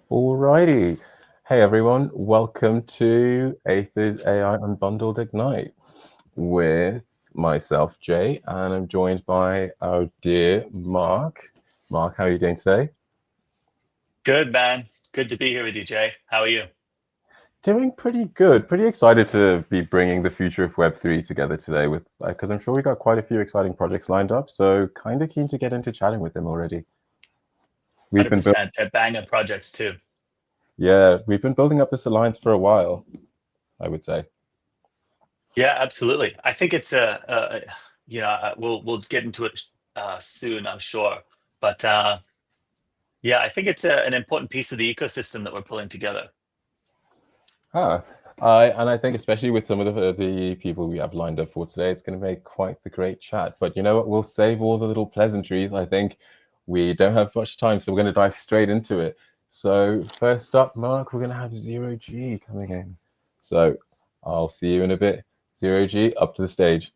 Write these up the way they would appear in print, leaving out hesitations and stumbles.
Alrighty. Hey everyone, welcome to Aethir's AI Unbundled Ignite with myself, Jay, and I'm joined by our dear Mark. Mark, how are you doing today? Good, man. Good to be here with you, Jay. How are you? Doing pretty good. Pretty excited to be bringing the future of Web3 together today with, because I'm sure we got quite a few exciting projects lined up. So kind of keen to get into chatting with them already. We've been building, 100%. They're banger projects too. yeah, we've been building up this alliance for a while, I would say. Yeah, absolutely. I think it's we'll get into it soon, I'm sure. But yeah, I think it's an important piece of the ecosystem that we're pulling together. Ah, and I think especially with some of the people we have lined up for today, it's going to make quite the great chat. But you know what? We'll save all the little pleasantries. I think we don't have much time, so we're going to dive straight into it. So first up, Mark, we're going to have Zero G coming in. So I'll see you in a bit. Zero G, up to the stage.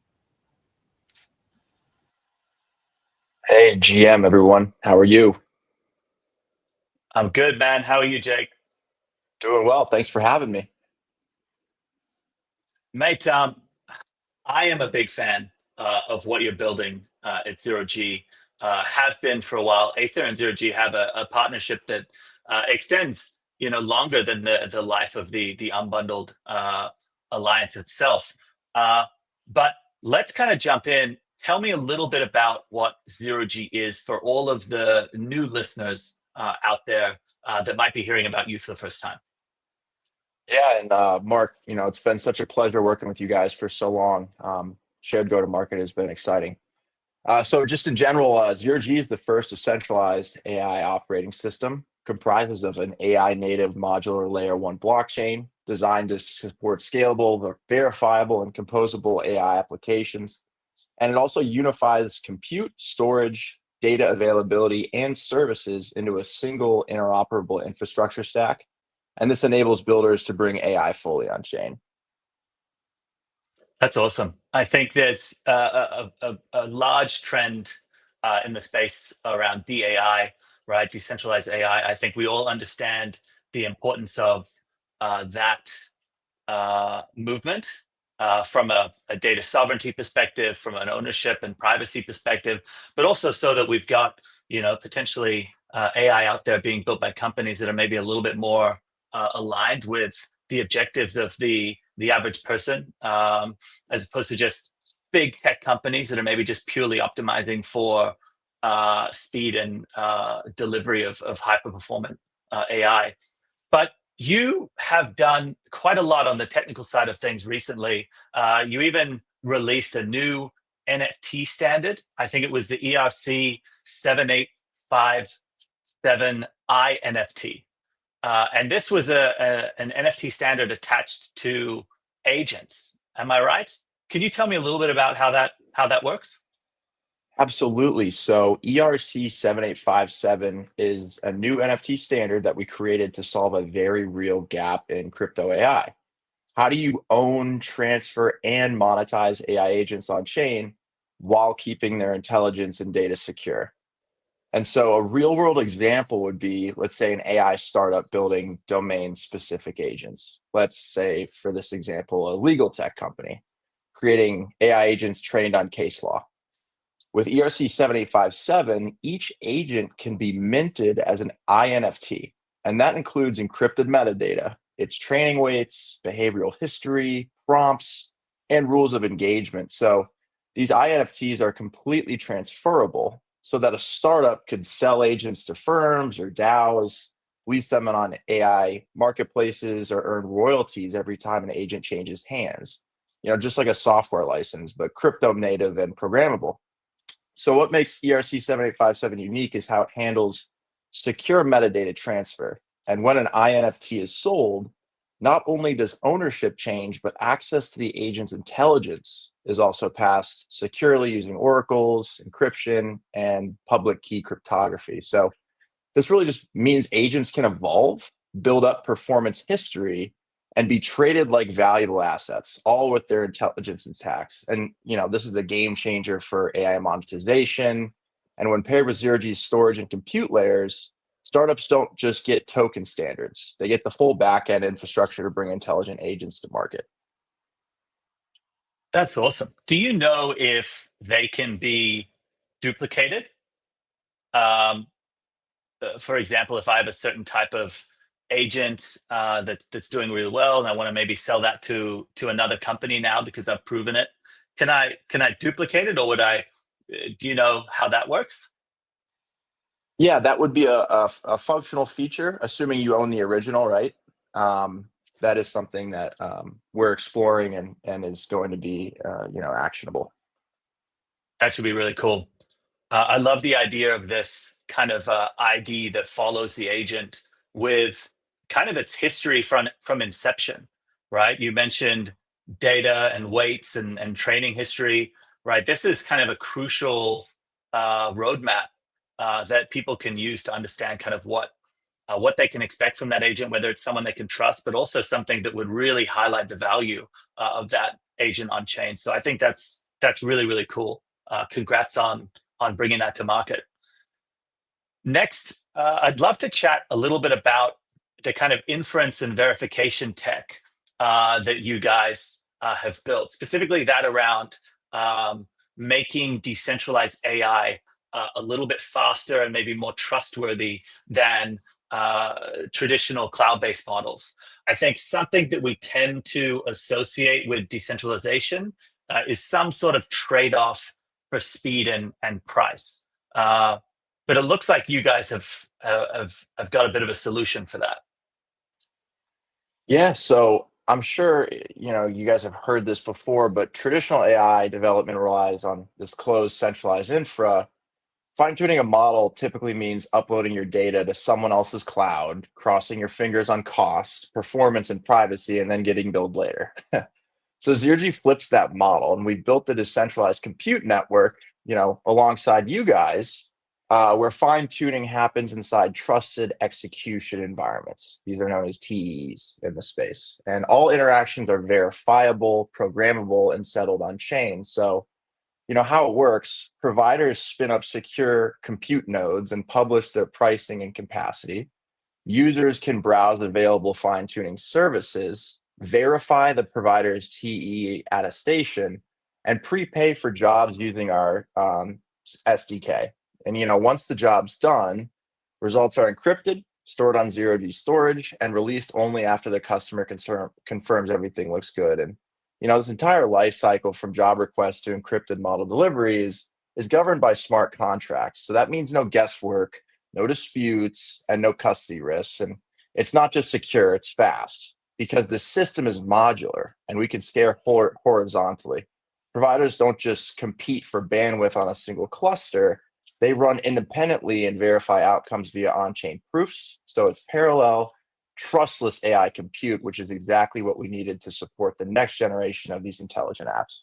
Hey, GM, everyone. How are you? I'm good, man. How are you, Jake? Doing well. Thanks for having me. Mate, I am a big fan of what you're building at Zero G. Have been for a while. Aether and Zero G have a partnership that extends, longer than the life of the unbundled alliance itself. But let's kind of jump in. Tell me a little bit about what Zero G is for all of the new listeners out there that might be hearing about you for the first time. Yeah, and Mark, it's been such a pleasure working with you guys for so long. Shared go-to-market has been exciting. So just in general, Zero G is the first decentralized AI operating system, comprises of an AI native modular layer one blockchain designed to support scalable, verifiable, and composable AI applications. And it also unifies compute, storage, data availability, and services into a single interoperable infrastructure stack. And this enables builders to bring AI fully on chain. That's awesome. I think there's a large trend in the space around DAI, right? Decentralized AI. I think we all understand the importance of that movement from a data sovereignty perspective, from an ownership and privacy perspective, but also so that we've got, potentially AI out there being built by companies that are maybe a little bit more aligned with the objectives of the average person, as opposed to just big tech companies that are maybe just purely optimizing for speed and delivery of hyper performant AI. But you have done quite a lot on the technical side of things recently. You even released a new NFT standard. I think it was the ERC-7857 INFT. And this was an NFT standard attached to agents. Am I right? Can you tell me a little bit about how that works? Absolutely. So ERC-7857 is a new NFT standard that we created to solve a very real gap in crypto AI. How do you own, transfer, and monetize AI agents on chain while keeping their intelligence and data secure? And so a real world example would be, let's say, an AI startup building domain specific agents. Let's say, for this example, a legal tech company creating AI agents trained on case law. With ERC 7857, each agent can be minted as an INFT, and that includes encrypted metadata, its training weights, behavioral history, prompts, and rules of engagement. So these INFTs are completely transferable so that a startup could sell agents to firms or DAOs, lease them on AI marketplaces, or earn royalties every time an agent changes hands. Just like a software license, but crypto native and programmable. So what makes ERC 7857 unique is how it handles secure metadata transfer. And when an INFT is sold, not only does ownership change, but access to the agent's intelligence is also passed securely using oracles, encryption, and public key cryptography. So this really just means agents can evolve, build up performance history, and be traded like valuable assets, all with their intelligence intact. And this is the game changer for AI monetization. And when paired with zero G storage and compute layers, Startups don't just get token standards, they get the full backend infrastructure to bring intelligent agents to market. That's awesome. Do you know if they can be duplicated? Um, for example, if I have a certain type of agent that's doing really well, and I want to maybe sell that to another company now because I've proven it, can I duplicate it, or would I? Do you know how that works? Yeah, that would be a functional feature, assuming you own the original, right? That is something that we're exploring and is going to be actionable. That should be really cool. I love the idea of this kind of ID that follows the agent with kind of its history from inception, right? You mentioned data and weights and training history, right? This is kind of a crucial roadmap that people can use to understand kind of what they can expect from that agent, whether it's someone they can trust, but also something that would really highlight the value of that agent on chain. So I think that's really really cool. Congrats on bringing that to market. Next, I'd love to chat a little bit about the kind of inference and verification tech that you guys have built, specifically that around making decentralized AI a little bit faster and maybe more trustworthy than traditional cloud-based models. I think something that we tend to associate with decentralization is some sort of trade-off for speed and price. But it looks like you guys have got a bit of a solution for that. Yeah, so I'm sure you guys have heard this before, but traditional AI development relies on this closed centralized infra. Fine-tuning a model typically means uploading your data to someone else's cloud, crossing your fingers on cost, performance, and privacy, and then getting billed later. So Zero flips that model, and we built a decentralized compute network, alongside you guys, where fine-tuning happens inside trusted execution environments. These are known as TEs in the space, and all interactions are verifiable, programmable, and settled on chain. So how it works: providers spin up secure compute nodes and publish their pricing and capacity. Users can browse available fine tuning services, verify the provider's TE attestation, and prepay for jobs using our SDK. And once the job's done, results are encrypted, stored on Zero storage, and released only after the customer confirms everything looks good. And this entire life cycle from job request to encrypted model delivery is governed by smart contracts. So that means no guesswork, no disputes, and no custody risks. And it's not just secure, it's fast because the system is modular and we can scale horizontally. Providers don't just compete for bandwidth on a single cluster, they run independently and verify outcomes via on-chain proofs. So it's parallel, trustless AI compute, which is exactly what we needed to support the next generation of these intelligent apps.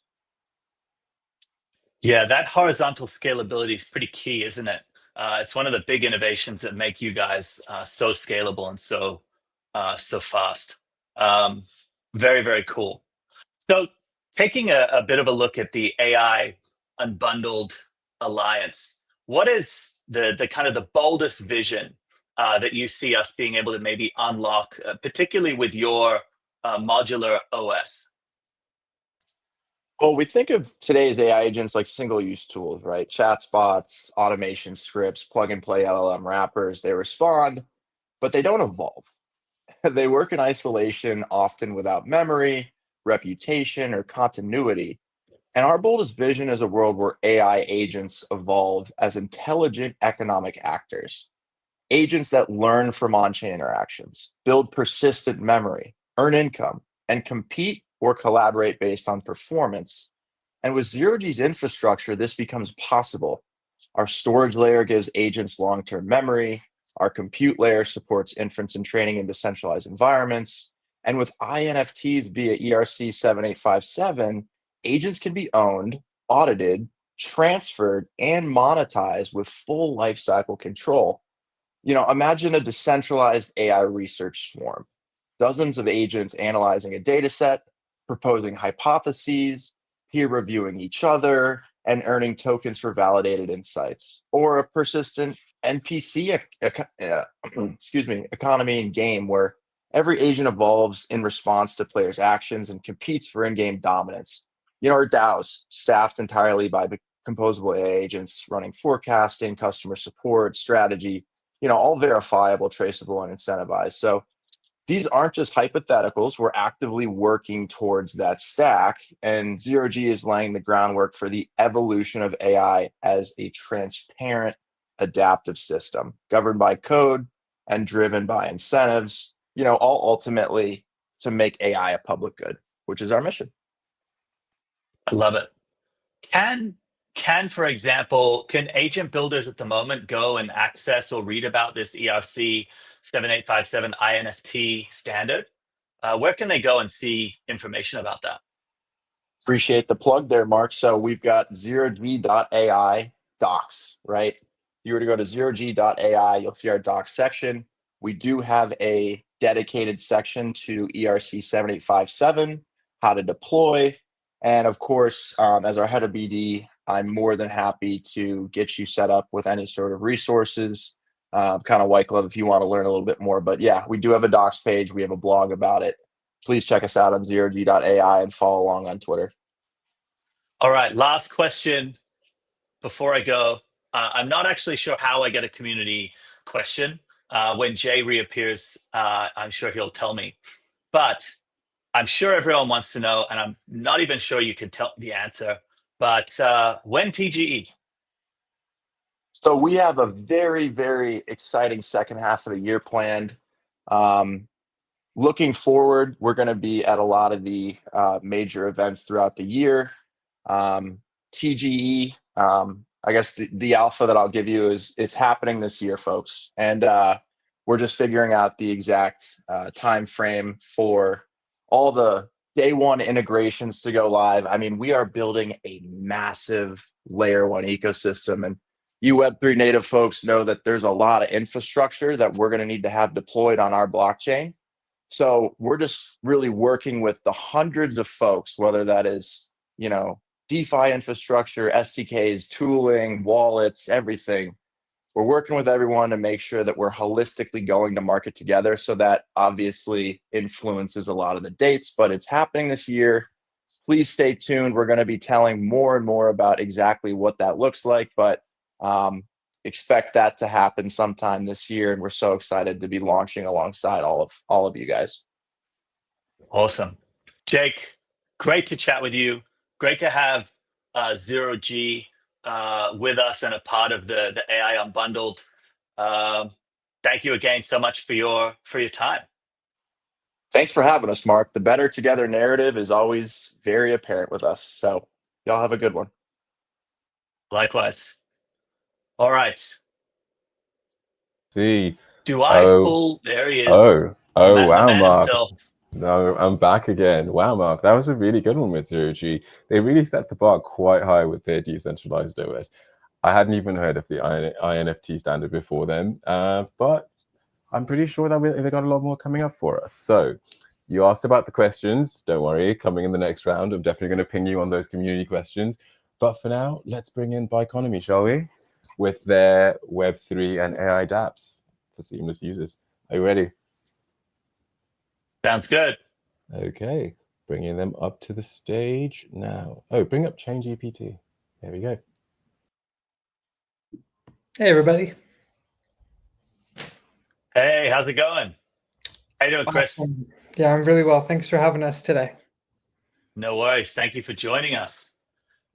Yeah, that horizontal scalability is pretty key, isn't it? It's one of the big innovations that make you guys so scalable and so fast. Very, very cool. So, taking a bit of a look at the AI Unbundled Alliance, what is the kind of the boldest vision that you see us being able to maybe unlock, particularly with your modular OS? Well, we think of today's AI agents like single-use tools, right? Chatbots, automation scripts, plug-and-play LLM wrappers. They respond, but they don't evolve. They work in isolation, often without memory, reputation, or continuity. And our boldest vision is a world where AI agents evolve as intelligent economic actors, agents that learn from on-chain interactions, build persistent memory, earn income, and compete or collaborate based on performance. And with Zero infrastructure, this becomes possible. Our storage layer gives agents long-term memory. Our compute layer supports inference and training in decentralized environments. And with INFTs via ERC-7857, agents can be owned, audited, transferred, and monetized with full lifecycle control. Imagine a decentralized AI research swarm, dozens of agents analyzing a data set, proposing hypotheses, peer reviewing each other, and earning tokens for validated insights. Or a persistent NPC economy and game, where every agent evolves in response to players' actions and competes for in-game dominance. Or DAOs, staffed entirely by composable AI agents running forecasting, customer support, strategy, all verifiable, traceable, and incentivized. So these aren't just hypotheticals. We're actively working towards that stack, and Zero G is laying the groundwork for the evolution of AI as a transparent, adaptive system governed by code and driven by incentives, all ultimately to make AI a public good, which is our mission. I love it. For example, can agent builders at the moment go and access or read about this ERC-7857 INFT standard? Where can they go and see information about that? Appreciate the plug there, Mark. So we've got zerog.ai docs, right? If you were to go to zerog.ai, you'll see our docs section. We do have a dedicated section to ERC-7857, how to deploy. And of course, as our head of BD, I'm more than happy to get you set up with any sort of resources, kind of white glove if you want to learn a little bit more. But yeah, we do have a docs page. We have a blog about it. Please check us out on zerog.ai and follow along on Twitter. All right, last question before I go. I'm not actually sure how I get a community question. When Jay reappears, I'm sure he'll tell me. But I'm sure everyone wants to know, and I'm not even sure you could tell the answer, but when TGE? So we have a very, very exciting second half of the year planned. Looking forward, we're going to be at a lot of the major events throughout the year. TGE, I guess the alpha that I'll give you is it's happening this year, folks. And we're just figuring out the exact time frame for all the day one integrations to go live. I mean, we are building a massive layer one ecosystem. And you Web3 native folks know that there's a lot of infrastructure that we're going to need to have deployed on our blockchain. So we're just really working with the hundreds of folks, whether that is, DeFi infrastructure, SDKs, tooling, wallets, everything. We're working with everyone to make sure that we're holistically going to market together. So that obviously influences a lot of the dates, but it's happening this year. Please stay tuned. We're going to be telling more and more about exactly what that looks like, but expect that to happen sometime this year. And we're so excited to be launching alongside all of you guys. Awesome. Jake, great to chat with you. Great to have Zero G with us and a part of the AI Unbundled. Thank you again so much for your time. Thanks for having us, Mark. The better together narrative is always very apparent with us. So y'all have a good one. Likewise. All right. See. Do I pull? There he is. Oh, wow, Mark. Himself. No, I'm back again. Wow, Mark, that was a really good one with Zero G. They really set the bar quite high with their decentralized OS. I hadn't even heard of the INFT standard before then, but I'm pretty sure that they got a lot more coming up for us. So you asked about the questions. Don't worry, coming in the next round, I'm definitely going to ping you on those community questions. But for now, let's bring in Biconomy, shall we? With their Web3 and AI dApps for seamless users. Are you ready? Sounds good. Okay, bringing them up to the stage now. Oh, bring up ChainGPT. There we go. Hey, everybody. Hey, how's it going? How you doing, Chris? Awesome. Yeah, I'm really well. Thanks for having us today. No worries. Thank you for joining us.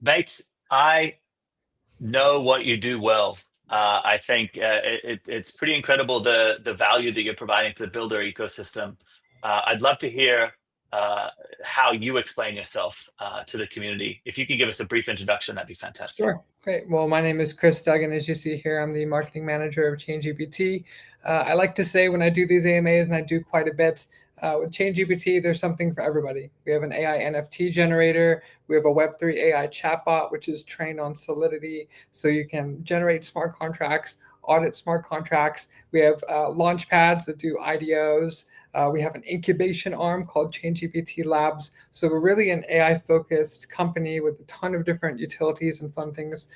Mates, I know what you do well. I think it's pretty incredible the value that you're providing to the builder ecosystem. I'd love to hear how you explain yourself to the community. If you could give us a brief introduction, that'd be fantastic. Sure. Great. Well, my name is Chris Duggan. As you see here, I'm the marketing manager of ChainGPT. I like to say when I do these AMAs, and I do quite a bit, with ChainGPT, there's something for everybody. We have an AI NFT generator. We have a Web3 AI chatbot, which is trained on Solidity. So you can generate smart contracts, audit smart contracts. We have launch pads that do IDOs. We have an incubation arm called ChainGPT Labs. So we're really an AI-focused company with a ton of different utilities and fun things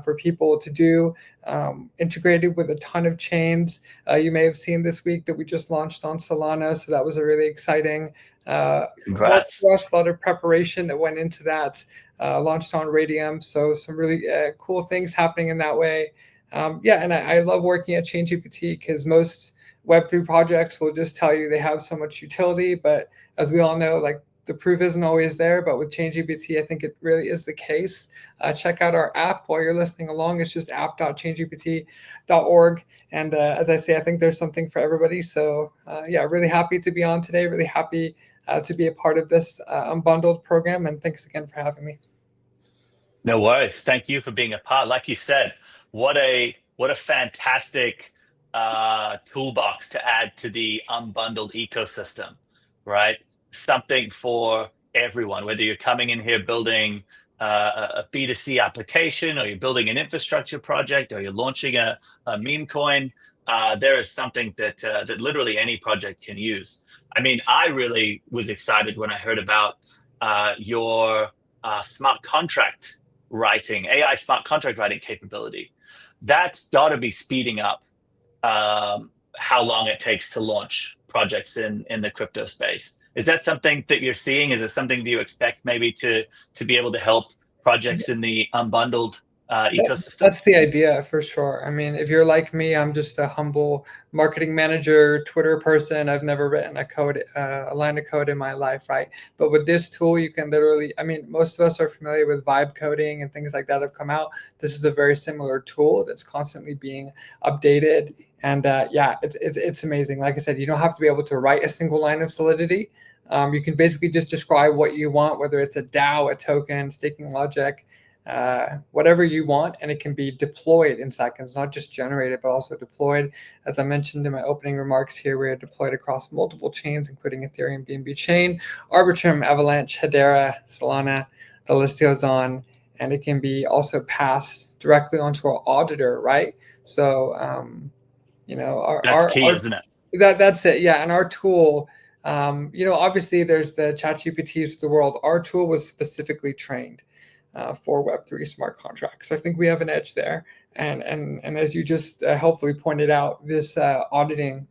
for people to do, integrated with a ton of chains. You may have seen this week that we just launched on Solana, so that was a really exciting work Congrats. for us, a lot of preparation that went into that. Launched on Rydon, so some really cool things happening in that way. Yeah, and I love working at ChainGPT because most Web3 projects will just tell you they have so much utility, but as we all know, like the proof isn't always there. But with ChainGPT, I think it really is the case. Check out our app while you're listening along. It's just app.chaingpt.org. And as I say, I think there's something for everybody. So yeah, really happy to be on today. Really happy to be a part of this Unbundled program. And thanks again for having me. No worries. Thank you for being a part. Like you said, what a fantastic toolbox to add to the unbundled ecosystem, right? Something for everyone, whether you're coming in here building a B2C application, or you're building an infrastructure project, or you're launching a meme coin. There is something that that literally any project can use. I mean, I really was excited when I heard about your smart contract writing, AI smart contract writing capability. That's got to be speeding up how long it takes to launch projects in the crypto space. Is that something that you're seeing? Is it something that you expect maybe to be able to help projects in the unbundled ecosystem? That's the idea for sure. I mean, if you're like me, I'm just a humble marketing manager, Twitter person. I've never written a line of code in my life, right? But with this tool, you can literally, I mean, most of us are familiar with vibe coding and things like that have come out. This is a very similar tool that's constantly being updated. And yeah, it's amazing. Like I said, you don't have to be able to write a single line of Solidity. You can basically just describe what you want, whether it's a DAO, a token, staking logic, whatever you want, and it can be deployed in seconds, not just generated, but also deployed. As I mentioned in my opening remarks here, we are deployed across multiple chains, including Ethereum, BNB Chain, Arbitrum, Avalanche, Hedera, Solana, the list goes on, and it can be also passed directly onto our auditor, right? So, you know, That's key, isn't it? That's it, yeah, and our tool, you know, obviously there's the ChatGPTs of the world. Our tool was specifically trained for Web3 smart contracts. So I think we have an edge there. And as you just helpfully pointed out, this auditing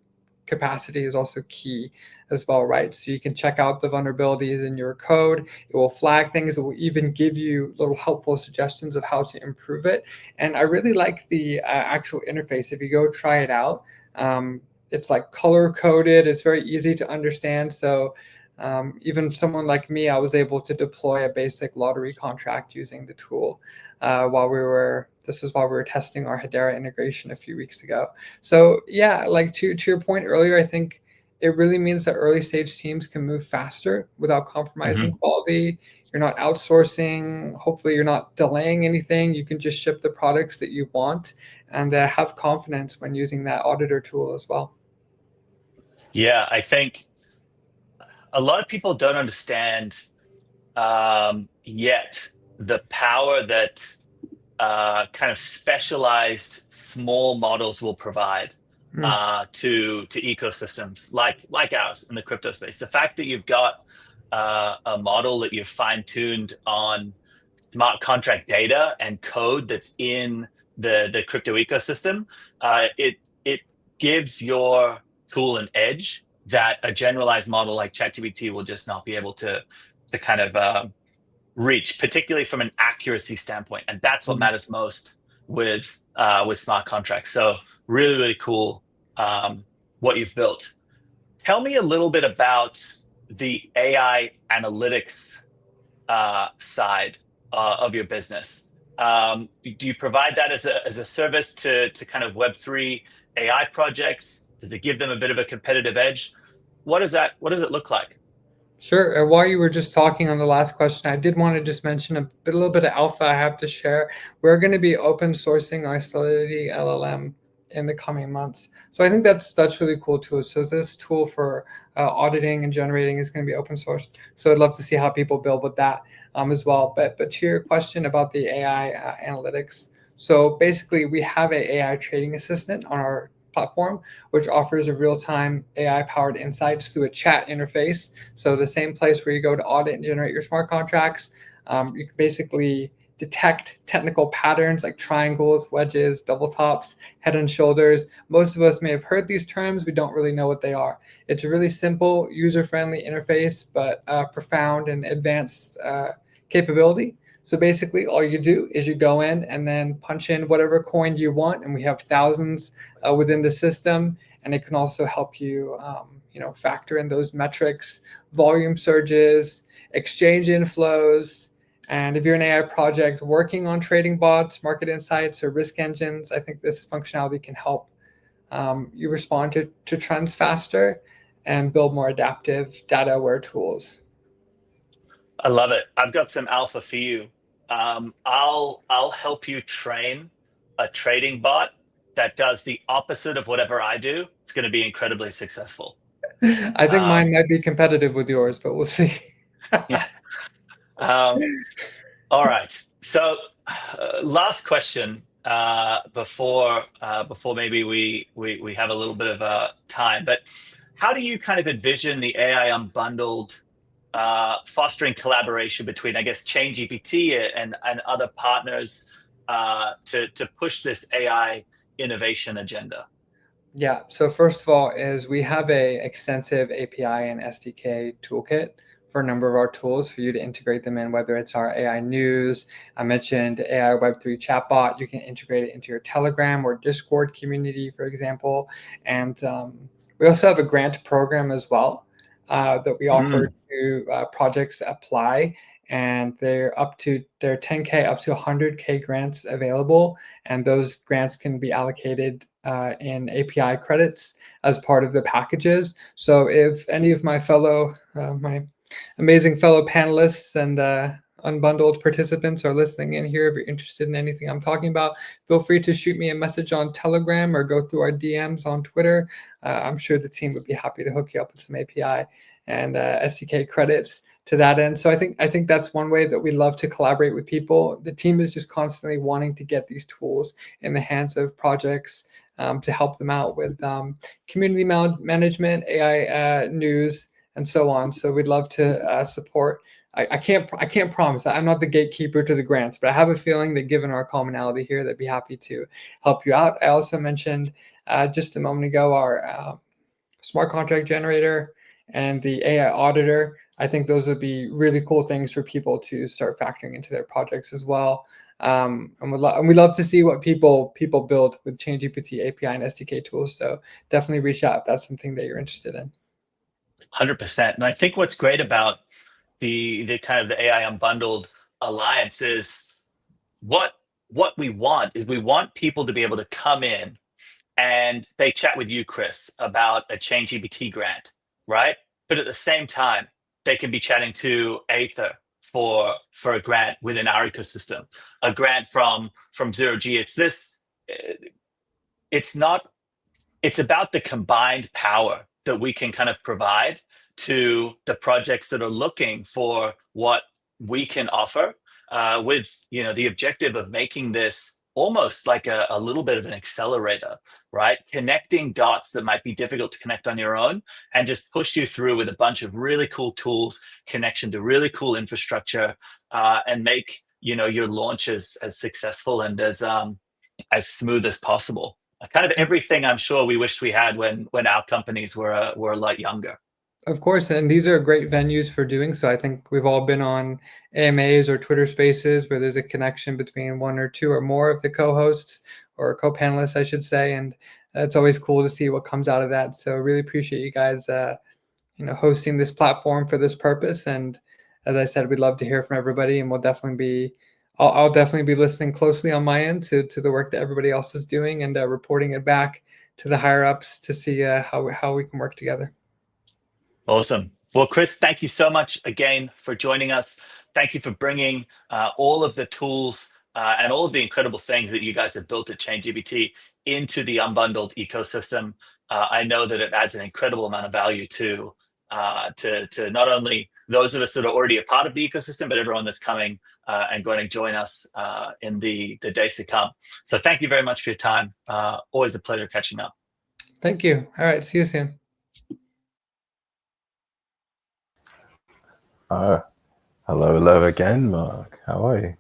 capacity is also key as well, right? So you can check out the vulnerabilities in your code. It will flag things. It will even give you little helpful suggestions of how to improve it. And I really like the actual interface. If you go try it out, it's like color coded. It's very easy to understand. So even someone like me, I was able to deploy a basic lottery contract using the tool while we were testing our Hedera integration a few weeks ago. So yeah, like to your point earlier, I think it really means that early stage teams can move faster without compromising quality. You're not outsourcing. Hopefully you're not delaying anything. You can just ship the products that you want and have confidence when using that auditor tool as well. Yeah, I think a lot of people don't understand yet the power that kind of specialized small models will provide to ecosystems like ours in the crypto space. The fact that you've got a model that you've fine-tuned on smart contract data and code that's in the crypto ecosystem, it gives your tool an edge that a generalized model like ChatGPT will just not be able to kind of reach, particularly from an accuracy standpoint. And that's what matters most with smart contracts. So really cool what you've built. Tell me a little bit about the AI analytics side of your business. Do you provide that as a service to kind of Web3 AI projects? Does it give them a bit of a competitive edge? What does it look like? Sure. While you were just talking on the last question, I did want to just mention a little bit of alpha I have to share. We're going to be open sourcing our Solidity LLM in the coming months. So I think that's really cool too. So this tool for auditing and generating is going to be open source. So I'd love to see how people build with that as well. But to your question about the AI analytics. So basically we have an AI trading assistant on our platform, which offers a real-time AI-powered insights through a chat interface. So the same place where you go to audit and generate your smart contracts, you can basically detect technical patterns like triangles, wedges, double tops, head and shoulders. Most of us may have heard these terms. We don't really know what they are. It's a really simple, user-friendly interface, but profound and advanced capability. So basically, all you do is you go in and then punch in whatever coin you want, and we have thousands within the system. And it can also help you, factor in those metrics, volume surges, exchange inflows. And if you're an AI project working on trading bots, market insights, or risk engines, I think this functionality can help you respond to trends faster and build more adaptive data-aware tools. I love it. I've got some alpha for you. I'll help you train a trading bot that does the opposite of whatever I do. It's going to be incredibly successful. I think mine might be competitive with yours, but we'll see. Yeah. All right. So, last question before maybe we have a little bit of time. But how do you kind of envision the AI Unbundled fostering collaboration between, I guess, ChainGPT and other partners to push this AI innovation agenda? Yeah. So first of all, is we have a extensive API and SDK toolkit for a number of our tools for you to integrate them in, whether it's our AI news. I mentioned AI Web3 chatbot. You can integrate it into your Telegram or Discord community, for example. And we also have a grant program as well that we offer to projects that apply. And they're 10K up to 100K grants available. And those grants can be allocated in API credits as part of the packages. So if any of my my amazing fellow panelists and unbundled participants are listening in here, if you're interested in anything I'm talking about, feel free to shoot me a message on Telegram or go through our DMs on Twitter. I'm sure the team would be happy to hook you up with some API and SDK credits to that end. So I think that's one way that we love to collaborate with people. The team is just constantly wanting to get these tools in the hands of projects to help them out with community management, AI news, and so on. So we'd love to support. I can't promise that I'm not the gatekeeper to the grants, but I have a feeling that given our commonality here, they'd be happy to help you out. I also mentioned just a moment ago our smart contract generator and the AI auditor. I think those would be really cool things for people to start factoring into their projects as well. And we love to see what people build with ChainGPT API and SDK tools. So definitely reach out if that's something that you're interested in. 100%. And I think what's great about the kind of the AI Unbundled Alliance is what we want people to be able to come in and they chat with you, Chris, about a ChainGPT grant, right? But at the same time, they can be chatting to Aethir for a grant within our ecosystem, a grant from 0G. It's about the combined power that we can kind of provide to the projects that are looking for what we can offer, with the objective of making this almost like a little bit of an accelerator, right? Connecting dots that might be difficult to connect on your own and just push you through with a bunch of really cool tools, connection to really cool infrastructure, and make your launches as successful and as smooth as possible. Kind of everything I'm sure we wished we had when our companies were a lot younger. Of course, and these are great venues for doing so. I think we've all been on AMAs or Twitter Spaces where there's a connection between one or two or more of the co-hosts or co-panelists, I should say, and it's always cool to see what comes out of that. So really appreciate you guys, hosting this platform for this purpose. And as I said, we'd love to hear from everybody, and I'll definitely be listening closely on my end to the work that everybody else is doing and reporting it back to the higher ups to see how we can work together. Awesome. Well, Chris, thank you so much again for joining us. Thank you for bringing all of the tools and all of the incredible things that you guys have built at ChainGPT into the Unbundled ecosystem. I know that it adds an incredible amount of value to not only those of us that are already a part of the ecosystem, but everyone that's coming and going to join us in the days to come. So thank you very much for your time. Always a pleasure catching up. Thank you. All right. See you soon. Hello again, Mark. How are you?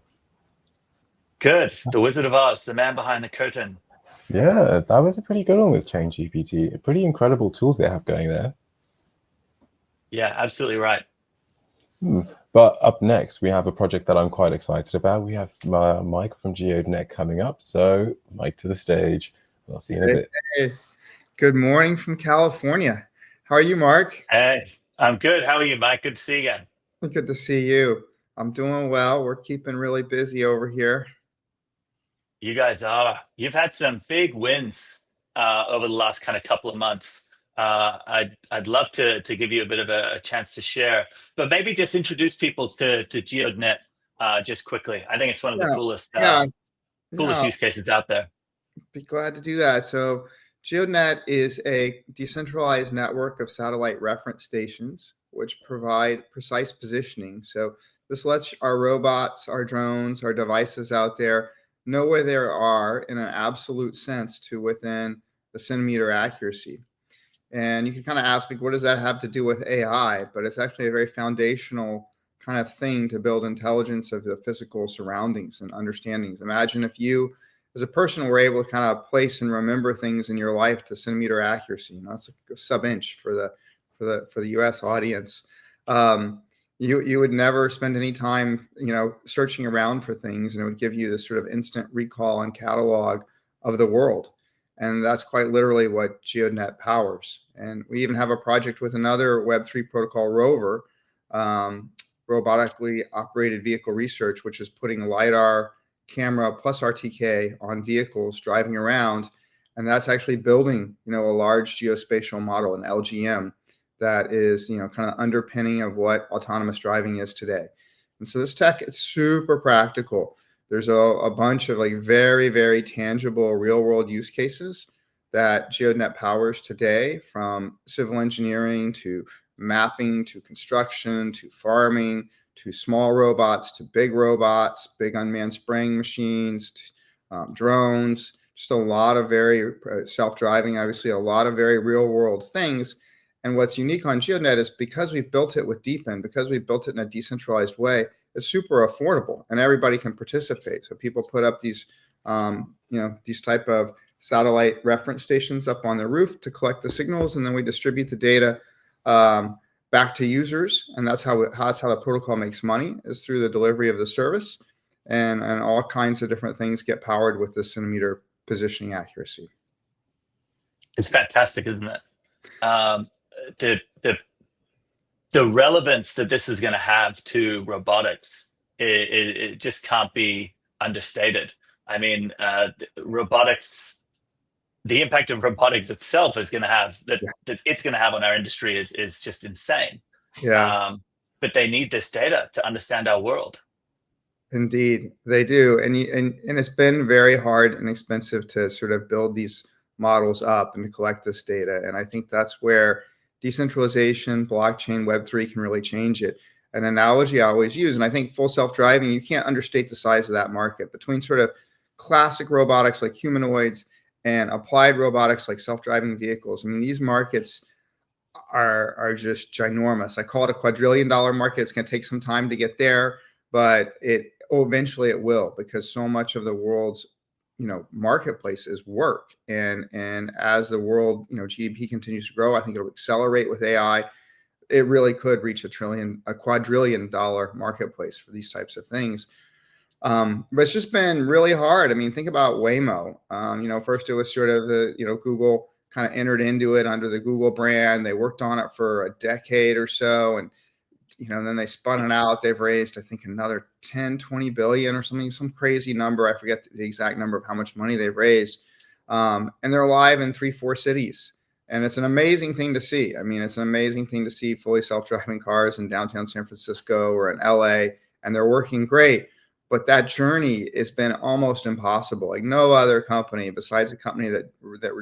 Good. The Wizard of Oz, the man behind the curtain. Yeah, that was a pretty good one with ChainGPT. Pretty incredible tools they have going there. Yeah, absolutely right. But up next, we have a project that I'm quite excited about. We have Mike from GEODNET coming up. So, Mike to the stage. I'll see you in a bit. Hey, good morning from California. How are you, Mark? Hey, I'm good. How are you, Mike? Good to see you again. Good to see you. I'm doing well. We're keeping really busy over here. You guys are. You've had some big wins over the last kind of couple of months. I'd love to give you a bit of a chance to share, but maybe just introduce people to GeoDNet just quickly. I think it's one of the coolest use cases out there. Be glad to do that. So GeoDNet is a decentralized network of satellite reference stations which provide precise positioning. So this lets our robots, our drones, our devices out there know where they are in an absolute sense to within a centimeter accuracy. And you can kind of ask, like, what does that have to do with AI? But it's actually a very foundational kind of thing to build intelligence of the physical surroundings and understandings. Imagine if you, as a person, were able to kind of place and remember things in your life to centimeter accuracy. You know, that's like a sub-inch for the U.S. audience. You would never spend any time, searching around for things, and it would give you this sort of instant recall and catalog of the world. And that's quite literally what GeoDNet powers. And we even have a project with another Web3 protocol rover, robotically operated vehicle research, which is putting LiDAR camera plus RTK on vehicles driving around. And that's actually building, a large geospatial model, an LGM, that is, kind of underpinning of what autonomous driving is today. And so this tech is super practical. There's a bunch of very, very tangible real world use cases that GeoDNet powers today, from civil engineering to mapping to construction to farming to small robots to big robots, big unmanned spraying machines, drones, just a lot of very self-driving, obviously a lot of very real world things. And what's unique on GeoDNet is because we built it with DeepIn, because we built it in a decentralized way, it's super affordable and everybody can participate. So people put up these, these type of satellite reference stations up on the roof to collect the signals, and then we distribute the data back to users. And that's how the protocol makes money, is through the delivery of the service, and all kinds of different things get powered with this centimeter positioning accuracy. It's fantastic, isn't it? The relevance that this is going to have to robotics, it just can't be understated. I mean, robotics, the impact of robotics itself is going to have that it's going to have on our industry is just insane. Yeah. But they need this data to understand our world. Indeed, they do. And it's been very hard and expensive to sort of build these models up and to collect this data. And I think that's where decentralization, blockchain, Web3 can really change it. An analogy I always use, and I think full self-driving, you can't understate the size of that market between sort of classic robotics like humanoids and applied robotics like self-driving vehicles. I mean, these markets are just ginormous. I call it a quadrillion-dollar market. It's going to take some time to get there, but eventually it will, because so much of the world's marketplace is work. And as the world, GDP continues to grow, I think it'll accelerate with AI. It really could reach a quadrillion-dollar marketplace for these types of things. But it's just been really hard. I mean, think about Waymo. First it was sort of Google kind of entered into it under the Google brand. They worked on it for a decade or so, and then they spun it out. They've raised, I think, another 10, 20 billion or something, some crazy number. I forget the exact number of how much money they've raised. And they're live in 3-4 cities. And it's an amazing thing to see. I mean, it's an amazing thing to see fully self-driving cars in downtown San Francisco or in LA, and they're working great. But that journey has been almost impossible. Like no other company besides a company that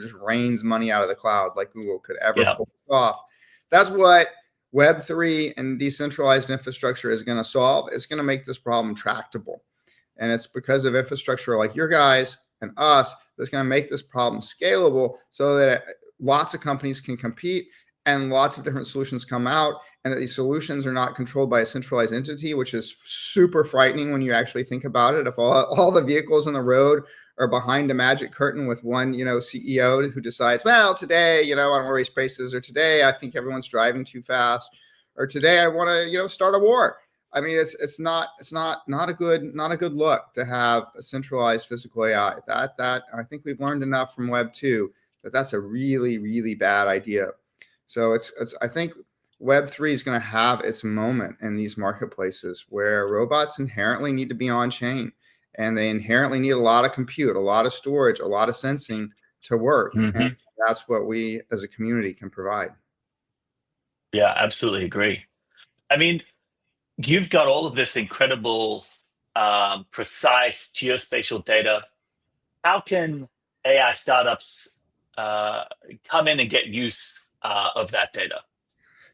just rains money out of the cloud like Google could ever pull this off. That's what Web3 and decentralized infrastructure is going to solve. It's going to make this problem tractable. And it's because of infrastructure like your guys and us that's going to make this problem scalable, so that lots of companies can compete and lots of different solutions come out, and that these solutions are not controlled by a centralized entity, which is super frightening when you actually think about it. If all the vehicles on the road are behind a magic curtain with one, CEO who decides, well, today, I don't want to raise prices, or today I think everyone's driving too fast, or today I want to, start a war. I mean, it's not a good look to have a centralized physical AI. That I think we've learned enough from Web 2 that that's a really, really bad idea. So I think Web 3 is going to have its moment in these marketplaces where robots inherently need to be on chain, and they inherently need a lot of compute, a lot of storage, a lot of sensing to work. And that's what we as a community can provide. Yeah, absolutely agree. I mean, you've got all of this incredible, precise geospatial data. How can AI startups come in and get use of that data?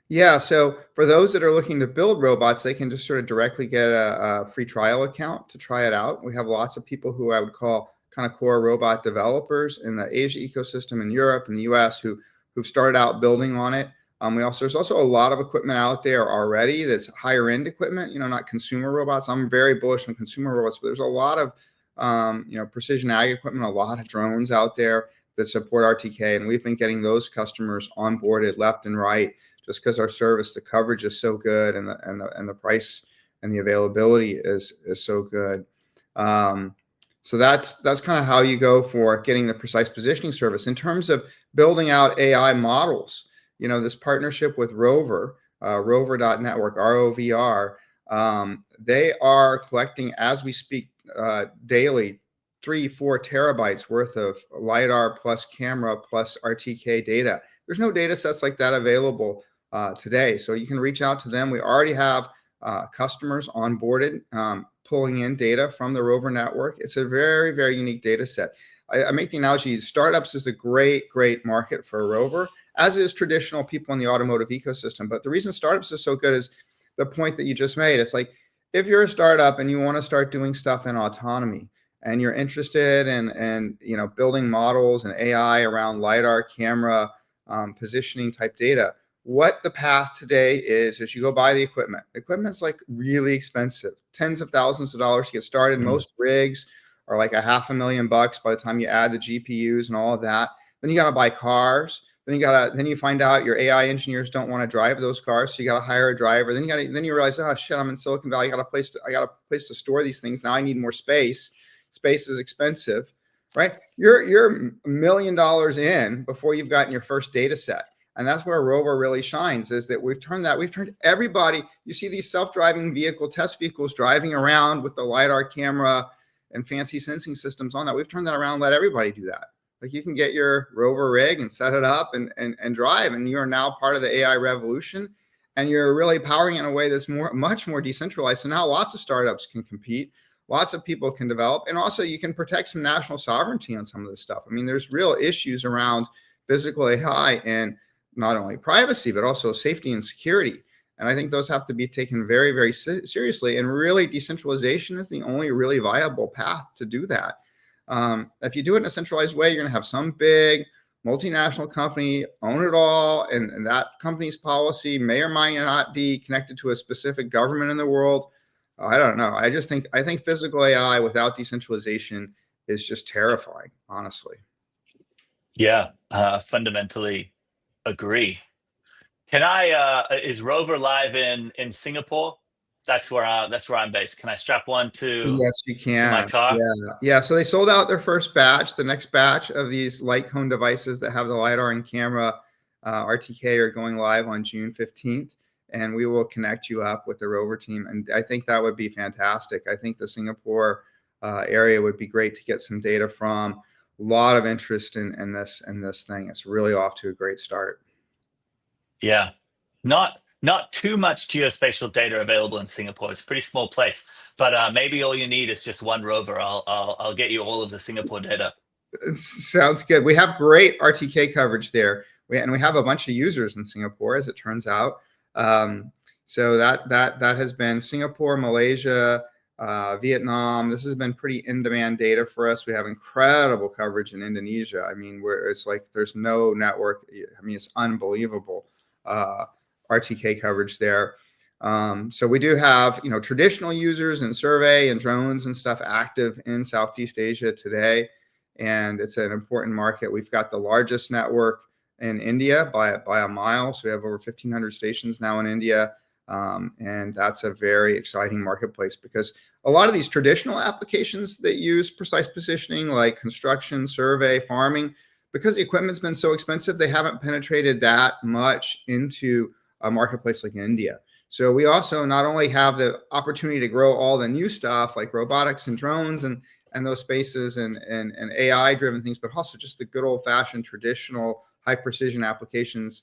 Yeah, so for those that are looking to build robots, they can just sort of directly get a free trial account to try it out. We have lots of people who I would call kind of core robot developers in the Asia ecosystem, in Europe and the US, who've started out building on it. There's also a lot of equipment out there already that's higher end equipment, not consumer robots. I'm very bullish on consumer robots, but there's a lot of precision ag equipment, a lot of drones out there that support RTK, and we've been getting those customers onboarded left and right, just because our service, the coverage is so good, and the price and the availability is so good. So that's kind of how you go for getting the precise positioning service. In terms of building out AI models, this partnership with Rover, Rover.network, ROVR, they are collecting, as we speak, daily 3-4 terabytes worth of LiDAR plus camera plus RTK data. There's no data sets like that available today. So you can reach out to them. We already have customers onboarded, pulling in data from the Rover network. It's a very, very unique data set. I make the analogy, startups is a great market for Rover, as is traditional people in the automotive ecosystem. But the reason startups are so good is the point that you just made. It's like, if you're a startup and you want to start doing stuff in autonomy, and you're interested in building models and AI around LiDAR, camera, positioning type data, what the path today is you go buy the equipment. Equipment's like really expensive, tens of thousands of dollars to get started. Most rigs are like $500,000 by the time you add the GPUs and all of that. Then you got to buy cars. Then you find out your AI engineers don't want to drive those cars, so you got to hire a driver. Then you realize, oh shit, I'm in Silicon Valley. I got a place to store these things. Now I need more space. Space is expensive, right? You're $1 million in before you've gotten your first data set. And that's where Rover really shines, is that we've turned everybody. You see these self-driving test vehicles driving around with the LiDAR camera and fancy sensing systems on that. We've turned that around and let everybody do that. Like, you can get your Rover rig and set it up and drive, and you are now part of the AI revolution, and you're really powering it in a way that's much more decentralized. So now lots of startups can compete, lots of people can develop, and also you can protect some national sovereignty on some of this stuff. I mean, there's real issues around physical AI and not only privacy, but also safety and security. And I think those have to be taken very, very seriously. And really, decentralization is the only really viable path to do that. If you do it in a centralized way, you're going to have some big multinational company own it all, and that company's policy may or may not be connected to a specific government in the world. I don't know. I think physical AI without decentralization is just terrifying, honestly. Yeah, fundamentally agree. Is Rover live in Singapore? That's where I'm based. Can I strap one to Yes, you can. to my car? Yeah. So they sold out their first batch. The next batch of these light cone devices that have the LiDAR and camera RTK are going live on June 15th, and we will connect you up with the Rover team. And I think that would be fantastic. I think the Singapore area would be great to get some data from. A lot of interest in this thing. It's really off to a great start. Yeah, not too much geospatial data available in Singapore. It's a pretty small place, but maybe all you need is just one rover. I'll get you all of the Singapore data. Sounds good. We have great RTK coverage there, and we have a bunch of users in Singapore, as it turns out. So that has been Singapore, Malaysia, Vietnam. This has been pretty in-demand data for us. We have incredible coverage in Indonesia. I mean, where it's like there's no network. I mean, it's unbelievable RTK coverage there. So we do have, traditional users and survey and drones and stuff active in Southeast Asia today, and it's an important market. We've got the largest network in India by a mile. So we have over 1,500 stations now in India. And that's a very exciting marketplace because a lot of these traditional applications that use precise positioning, like construction, survey, farming, because the equipment's been so expensive, they haven't penetrated that much into a marketplace like India. So we also not only have the opportunity to grow all the new stuff like robotics and drones and those spaces and AI driven things, but also just the good old fashioned traditional high precision applications.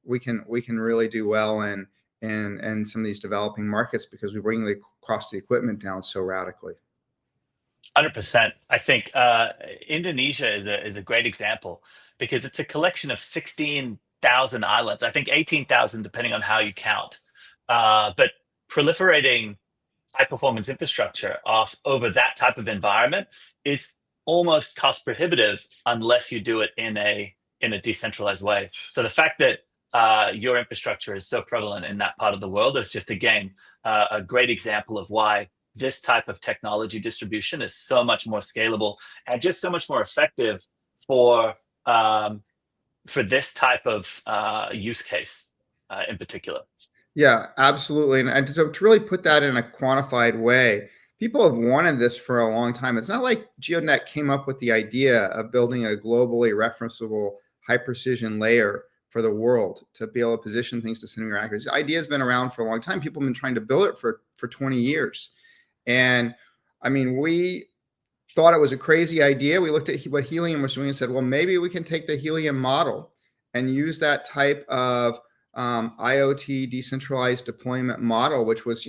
We can really do well in some of these developing markets because we bring the cost of the equipment down so radically. 100%. I think Indonesia is a great example because it's a collection of 16,000 islands. I think 18,000 depending on how you count. But proliferating high performance infrastructure over that type of environment is almost cost prohibitive unless you do it in a decentralized way. So the fact that your infrastructure is so prevalent in that part of the world is just, again, a great example of why this type of technology distribution is so much more scalable and just so much more effective for this type of use case in particular. Yeah, absolutely. And to really put that in a quantified way, people have wanted this for a long time. It's not like GEODNET came up with the idea of building a globally referenceable high precision layer for the world to be able to position things to centimeter accuracy. The idea has been around for a long time. People have been trying to build it for 20 years. And I mean, we thought it was a crazy idea. We looked at what Helium was doing and said, well, maybe we can take the Helium model and use that type of IoT decentralized deployment model, which was,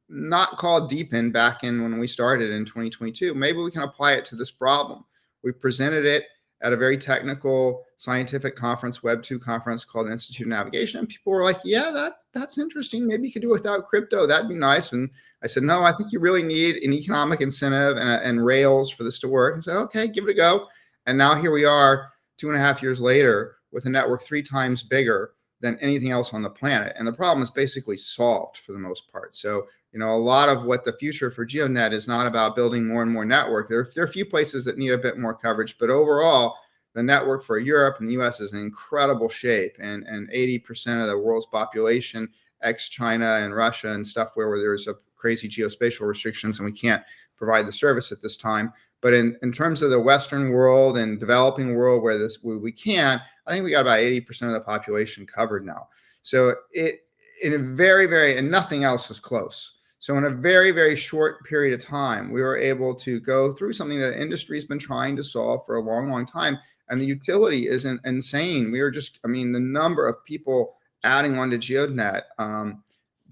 not called DeepIn back in when we started in 2022. Maybe we can apply it to this problem. We presented it at a very technical scientific conference, Web2 conference called the Institute of Navigation. And people were like, yeah, that's interesting. Maybe you could do it without crypto. That'd be nice. And I said, no, I think you really need an economic incentive and rails for this to work. I said, okay, give it a go. And now here we are 2.5 years later with a network 3 times bigger than anything else on the planet. And the problem is basically solved for the most part. So, a lot of what the future for GEODNET is not about building more and more network. There are a few places that need a bit more coverage, but overall, the network for Europe and the US is in incredible shape. And 80% of the world's population, ex-China and Russia and stuff where there's a crazy geospatial restrictions and we can't provide the service at this time. But in terms of the Western world and developing world where we can, I think we got about 80% of the population covered now. So in a very, and nothing else is close. So in a very, very short period of time, we were able to go through something that the industry's been trying to solve for a long, long time. And the utility isn't insane. We are the number of people adding on to GEODNET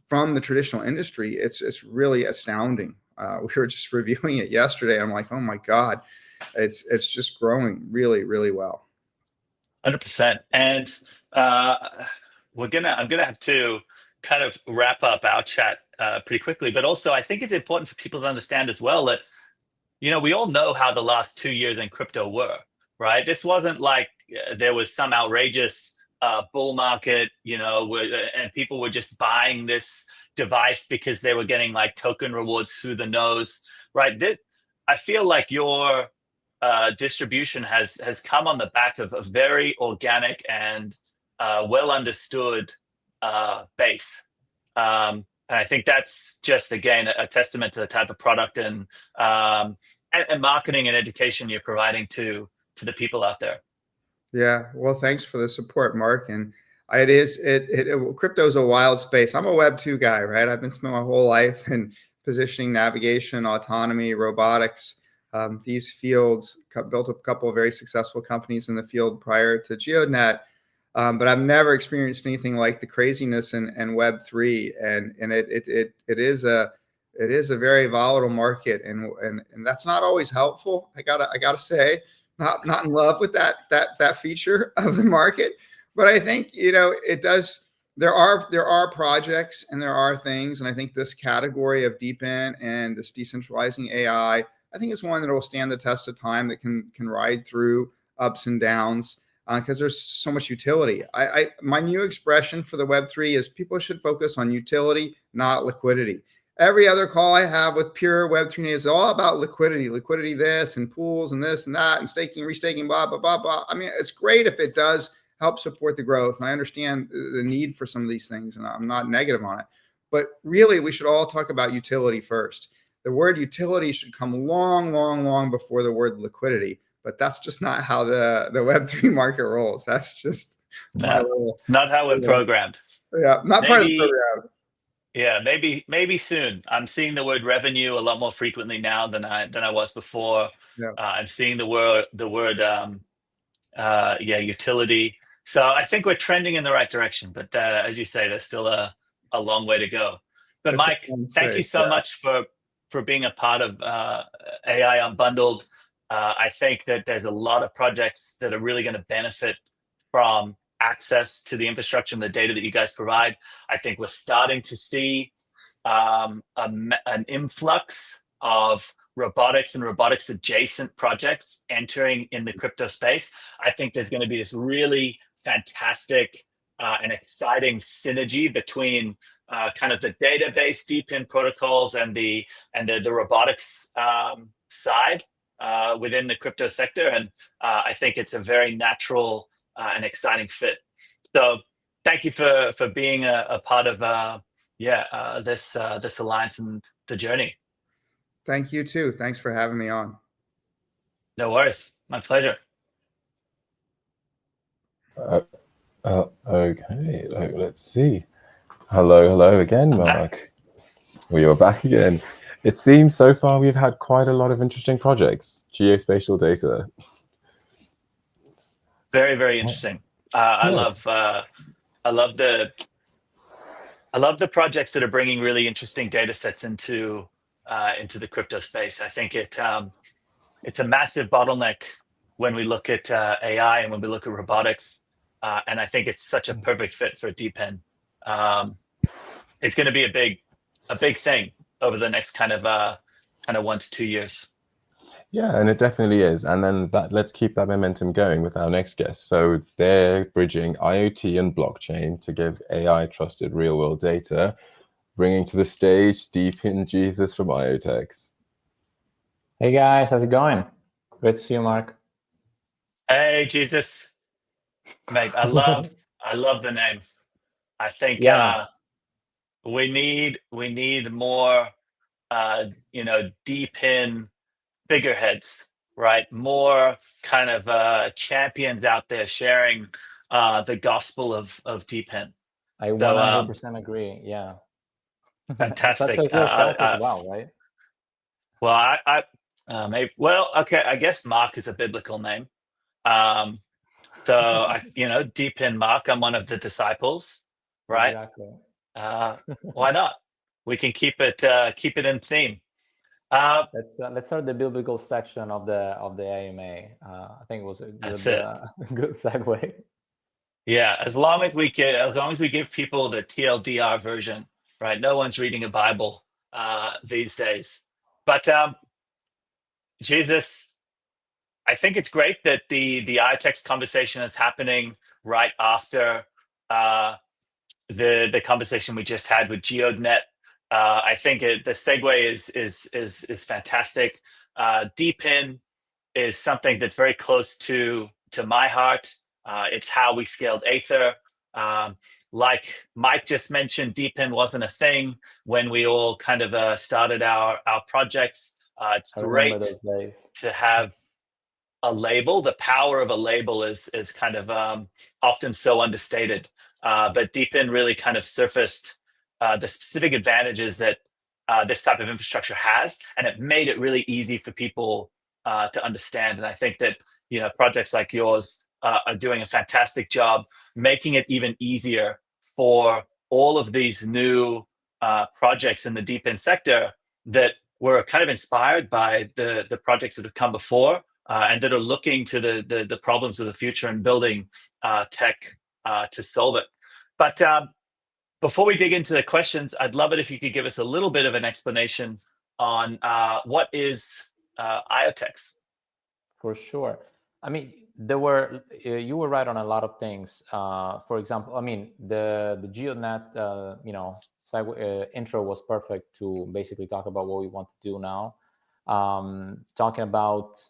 from the traditional industry, it's really astounding. We were just reviewing it yesterday. I'm like, oh my God, it's just growing really, really well. 100%. And I'm gonna have to kind of wrap up our chat pretty quickly, but also I think it's important for people to understand as well that we all know how the last 2 years in crypto were, right? This wasn't like there was some outrageous bull market, and people were just buying this device because they were getting like token rewards through the nose, right? I feel like your distribution has come on the back of a very organic and well understood base. And I think that's just, again, a testament to the type of product and marketing and education you're providing to the people out there. Yeah, well, thanks for the support, Mark. And crypto is a wild space. I'm a Web2 guy, right? I've been spending my whole life in positioning, navigation, autonomy, robotics, these fields. Built a couple of very successful companies in the field prior to GEODNET. But I've never experienced anything like the craziness in Web3, and it is a very volatile market, and that's not always helpful. I gotta say, not in love with that feature of the market, but I think it does there are projects and there are things, and I think this category of deepin and this decentralizing AI, I think is one that will stand the test of time, that can ride through ups and downs, because there's so much utility. My new expression for the Web3 is people should focus on utility, not liquidity. Every other call I have with pure Web3 is all about liquidity this and pools and this and that and staking, restaking, blah, blah, blah, blah. I mean, it's great if it does help support the growth. And I understand the need for some of these things, and I'm not negative on it. But really, we should all talk about utility first. The word utility should come long, long, long before the word liquidity. But that's just not how the Web3 market rolls. That's just my little, not how we're programmed. Yeah, not part of the program. Yeah, maybe soon. I'm seeing the word revenue a lot more frequently now than I was before. Yeah. I'm seeing the word utility. So I think we're trending in the right direction. But as you say, there's still a long way to go. But It's Mike, thank you so much for being a part of AI Unbundled. I think that there's a lot of projects that are really going to benefit from access to the infrastructure and the data that you guys provide. I think we're starting to see an influx of robotics and robotics adjacent projects entering in the crypto space. I think there's going to be this really fantastic and exciting synergy between kind of the database deepin protocols and the robotics side within the crypto sector. And I think it's a very natural and exciting fit. So thank you for being a part of this alliance and the journey. Thank you too. Thanks for having me on. No worries. My pleasure. Okay, let's see. Hello again, Mark. We are back again. It seems so far we've had quite a lot of interesting projects. Geospatial data. Very, very interesting. I love the projects that are bringing really interesting data sets into the crypto space. I think it's a massive bottleneck when we look at AI and when we look at robotics, and I think it's such a perfect fit for deepin. It's going to be a big thing over the next kind of 1 to 2 years. Yeah, and it definitely is. And then let's keep that momentum going with our next guest. So they're bridging IoT and blockchain to give AI trusted real world data, bringing to the stage deepin Jesus from IoTeX. Hey guys, how's it going? Great to see you, Mark. Hey Jesus, mate, I love the name. I think we need more deepin figureheads, right? More kind of champions out there sharing the gospel of deepin. I 100% agree. Yeah. Fantastic. Such as yourself as well, right? Well, I guess Mark is a biblical name. So deepin Mark, I'm one of the disciples, right? Exactly. Why not? We can keep it in theme. Let's start the biblical section of the AMA. I think it was a good segue. Yeah, as long as we give people the TLDR version, right? No one's reading a Bible these days. But Jesus, I think it's great that the IoTeX conversation is happening right after the conversation we just had with GEODNET. I think the segue is fantastic. deepin is something that's very close to my heart. It's how we scaled Aethir. Like Mike just mentioned, deepin wasn't a thing when we all kind of started our projects. It's great to have a label. The power of a label is kind of often so understated. But deepin really kind of surfaced the specific advantages that this type of infrastructure has, and it made it really easy for people to understand. And I think that projects like yours are doing a fantastic job making it even easier for all of these new projects in the deepin sector that were kind of inspired by the projects that have come before and that are looking to the problems of the future and building tech to solve it. But before we dig into the questions, I'd love it if you could give us a little bit of an explanation on what is IoTeX. For sure. I mean, there were you were right on a lot of things. For example, I mean, the GEODNET intro was perfect to basically talk about what we want to do now. Talking about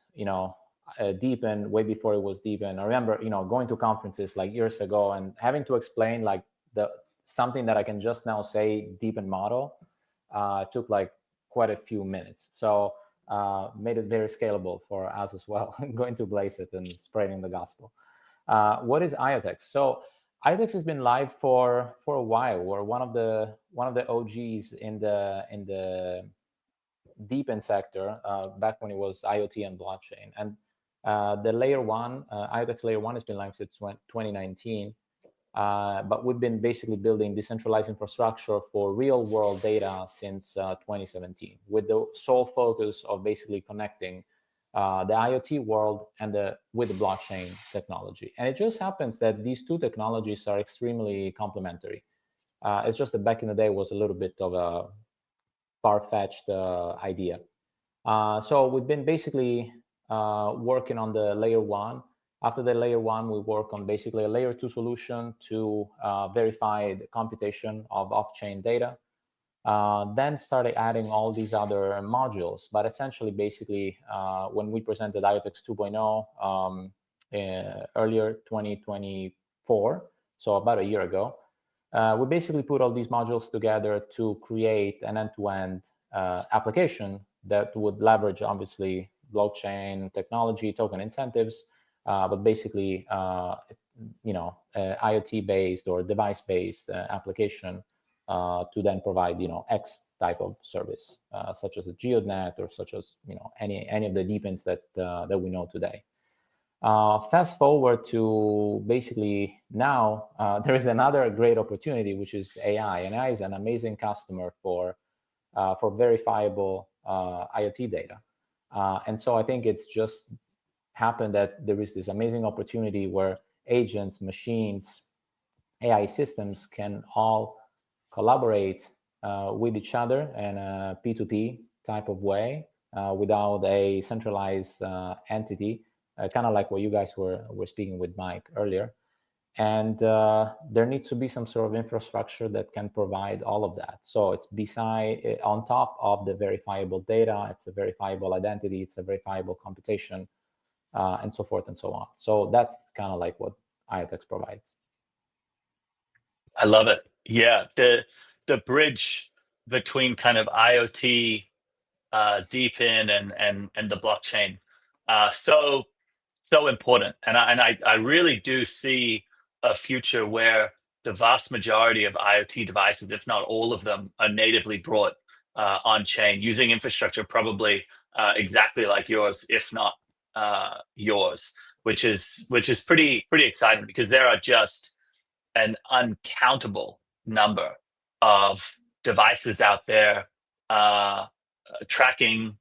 Deepin way before it was Deepin. I remember going to conferences like years ago and having to explain like something that I can just now say Deepin model took like quite a few minutes. So made it very scalable for us as well, going to blaze it and spreading the gospel. What is IoTeX? So IoTeX has been live for a while. We're one of the OGs in the Deepin sector back when it was IoT and blockchain. And the layer one, IoTeX layer one has been live since 2019. But we've been basically building decentralized infrastructure for real world data since 2017, with the sole focus of basically connecting the IoT world and with the blockchain technology. And it just happens that these two technologies are extremely complementary. It's just that back in the day was a little bit of a far-fetched idea. So we've been basically working on the layer one. After the layer one, we work on basically a layer two solution to verify the computation of off-chain data. Then started adding all these other modules. But essentially, basically, when we presented IoTeX 2.0 earlier 2024, so about a year ago, we basically put all these modules together to create an end-to-end application that would leverage, obviously, blockchain technology, token incentives, but basically, IoT-based or device-based application to then provide, X type of service, such as a GEODNET or such as, any of the Deepins that we know today. Fast forward to basically now, there is another great opportunity, which is AI. And AI is an amazing customer for verifiable IoT data. And so I think it's just happened that there is this amazing opportunity where agents, machines, AI systems can all collaborate with each other in a P2P type of way without a centralized entity, kind of like what you guys were speaking with Mike earlier. And there needs to be some sort of infrastructure that can provide all of that. So it's on top of the verifiable data, it's a verifiable identity, it's a verifiable computation, and so forth and so on. So that's kind of like what IoTeX provides. I love it. Yeah, the bridge between kind of IoT, Deepin, and the blockchain, so important. And I really do see a future where the vast majority of IoT devices, if not all of them, are natively brought on chain using infrastructure probably exactly like yours, if not yours, which is pretty exciting, because there are just an uncountable number of devices out there tracking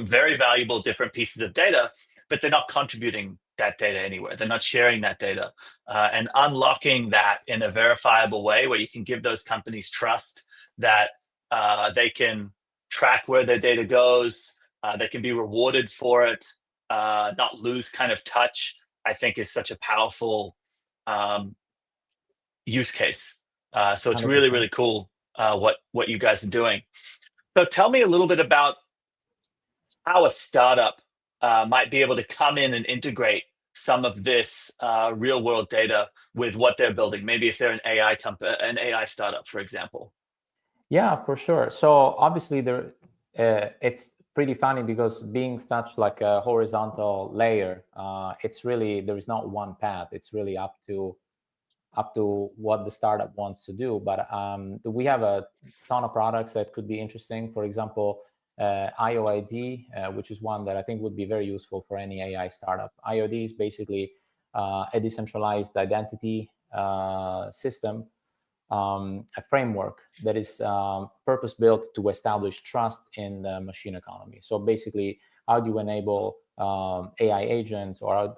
very valuable different pieces of data, but they're not contributing that data anywhere. They're not sharing that data, and unlocking that in a verifiable way where you can give those companies trust that they can track where their data goes, they can be rewarded for it, not lose kind of touch, I think is such a powerful use case. So it's 100%. really cool what you guys are doing. So tell me a little bit about how a startup might be able to come in and integrate some of this real world data with what they're building. Maybe if they're an AI startup, for example. Yeah, for sure. So obviously it's pretty funny because being such like a horizontal layer, it's really, there is not one path. It's really up to what the startup wants to do. But we have a ton of products that could be interesting. For example, IOID, which is one that I think would be very useful for any AI startup. IOD is basically a decentralized identity system, a framework that is purpose-built to establish trust in the machine economy. So basically, how do you enable AI agents, or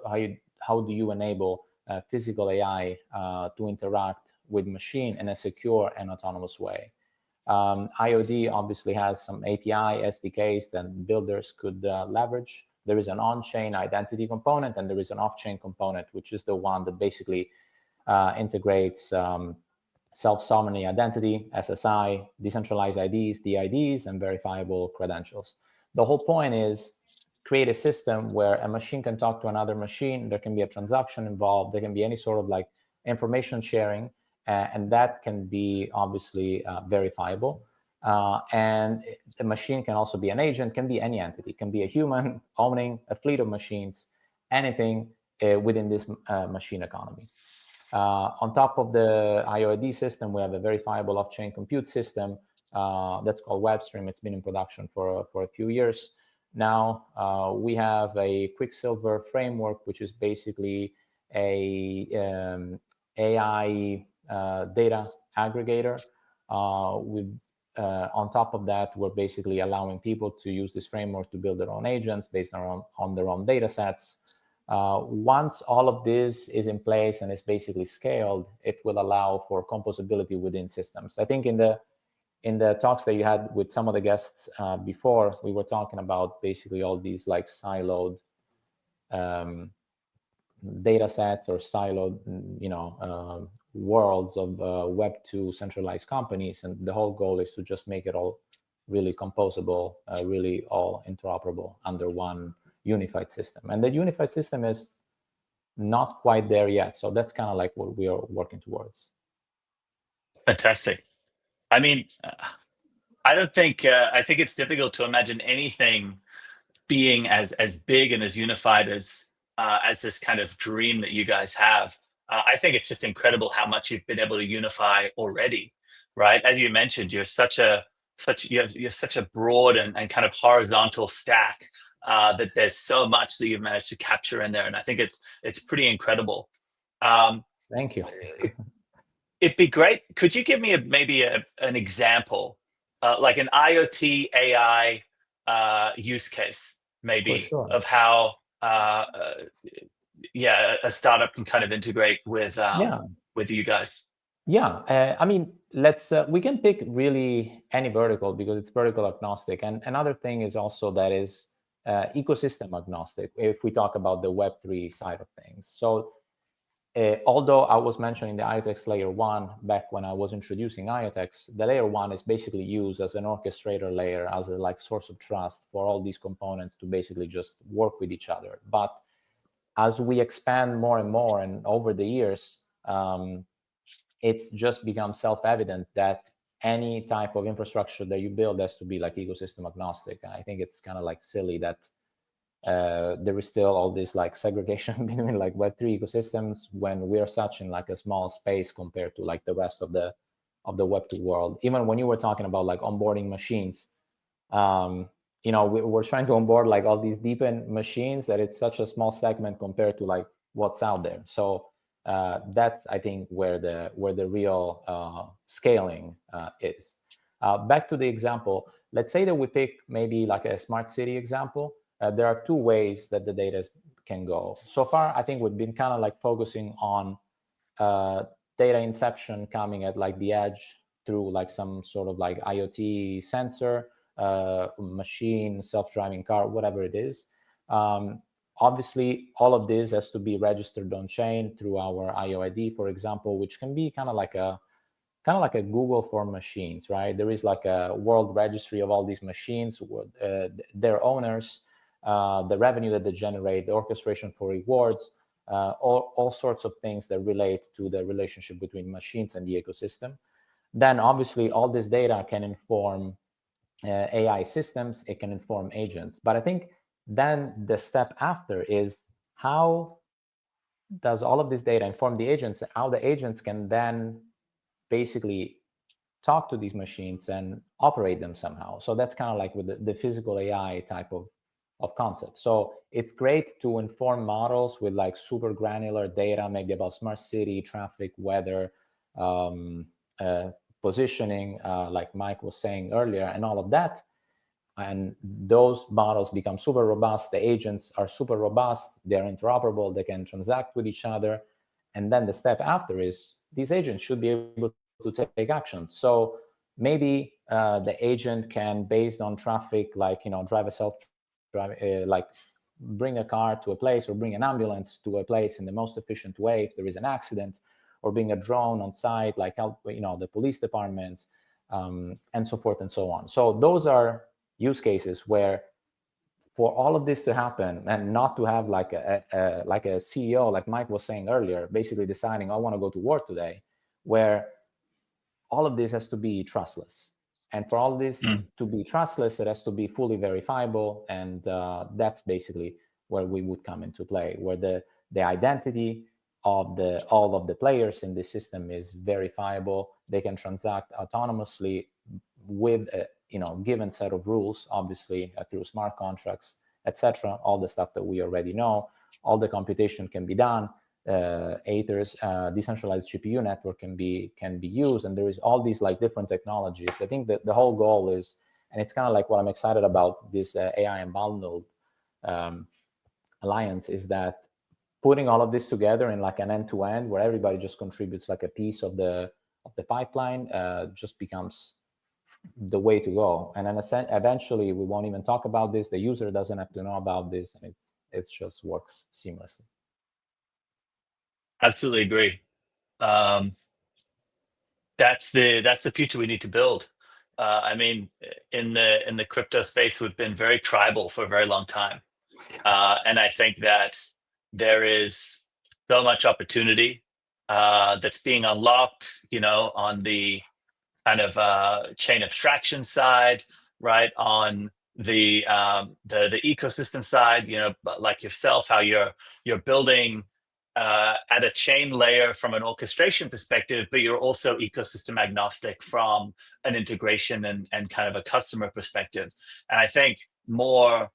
how do you enable physical AI to interact with machine in a secure and autonomous way. IoT obviously has some API SDKs that builders could leverage. There is an on-chain identity component, and there is an off-chain component, which is the one that basically integrates self-sovereignty identity, SSI, decentralized IDs, DIDs, and verifiable credentials. The whole point is create a system where a machine can talk to another machine. There can be a transaction involved. There can be any sort of like information sharing, and that can be obviously verifiable. And the machine can also be an agent, can be any entity, can be a human owning a fleet of machines, anything within this machine economy. On top of the IoT system, we have a verifiable off-chain compute system that's called WebStream. It's been in production for a few years now. We have a Quicksilver framework, which is basically a AI data aggregator. On top of that, we're basically allowing people to use this framework to build their own agents based on their own data sets. Once all of this is in place and is basically scaled, it will allow for composability within systems. I think in the talks that you had with some of the guests before, we were talking about basically all these like siloed data sets or siloed, worlds of Web2 centralized companies, and the whole goal is to just make it all really composable, really all interoperable under one unified system. And the unified system is not quite there yet, so that's kind of like what we are working towards. Fantastic. I mean, I think it's difficult to imagine anything being as big and as unified as this kind of dream that you guys have. I think it's just incredible how much you've been able to unify already, right? As you mentioned, you're such a broad and kind of horizontal stack that there's so much that you've managed to capture in there, and I think it's pretty incredible. Thank you. It'd be great. Could you give me maybe an example, like an IoT-AI use case, maybe, sure, of how a startup can kind of integrate with you guys? Yeah, I mean, we can pick really any vertical because it's vertical agnostic. And another thing is also that is ecosystem agnostic if we talk about the Web3 side of things. So although I was mentioning the IoTeX layer 1 back when I was introducing IoTeX, the layer 1 is basically used as an orchestrator layer, as a like source of trust for all these components to basically just work with each other. But as we expand more and more, and over the years, it's just become self-evident that any type of infrastructure that you build has to be like ecosystem agnostic. I think it's kind of like silly that there is still all this like segregation between like Web3 ecosystems when we are such in like a small space compared to like the rest of the Web2 world. Even when you were talking about like onboarding machines, we're trying to onboard like all these deep-end machines that it's such a small segment compared to like what's out there. So that's, I think, where the real scaling is. Back to the example, let's say that we pick maybe like a smart city example. There are two ways that the data can go. So far, I think we've been kind of like focusing on data inception coming at like the edge through like some sort of like IoT sensor, machine, self-driving car, whatever it is. Obviously, all of this has to be registered on chain through our IOID, for example, which can be kind of like a Google for machines, right? There is like a world registry of all these machines, their owners, the revenue that they generate, the orchestration for rewards, all sorts of things that relate to the relationship between machines and the ecosystem. Then obviously all this data can inform AI systems, it can inform agents. But I think then the step after is how does all of this data inform the agents, how the agents can then basically talk to these machines and operate them somehow. So that's kind of like with the physical AI type of concept. So it's great to inform models with like super granular data, maybe about smart city, traffic, weather, positioning, like Mike was saying earlier, and all of that. And those models become super robust. The agents are super robust. They're interoperable. They can transact with each other. And then the step after is these agents should be able to take action. So maybe the agent can, based on traffic, like drive a self-driving, like bring a car to a place or bring an ambulance to a place in the most efficient way if there is an accident, or bring a drone on site, like help the police departments, and so forth and so on. So those are use cases where, for all of this to happen and not to have like a CEO, like Mike was saying earlier, basically deciding, I want to go to war today, where all of this has to be trustless. And for all this to be trustless, it has to be fully verifiable. And that's basically where we would come into play, where the identity of all of the players in the system is verifiable. They can transact autonomously with a given set of rules, obviously through smart contracts, etc. All the stuff that we already know. All the computation can be done. Aethir's decentralized GPU network can be used, and there is all these like different technologies. I think that the whole goal is, and it's kind of like what I'm excited about this AI Unbundled alliance, is that putting all of this together in like an end-to-end, where everybody just contributes like a piece of the pipeline, just becomes the way to go. And then eventually we won't even talk about this. The user doesn't have to know about this, and it just works seamlessly. Absolutely agree. That's the future we need to build. I mean, in the crypto space, we've been very tribal for a very long time, and I think that there is so much opportunity that's being unlocked, on the kind of chain abstraction side, right? On the ecosystem side, like yourself, how you're building at a chain layer from an orchestration perspective, but you're also ecosystem agnostic from an integration and kind of a customer perspective. And I think more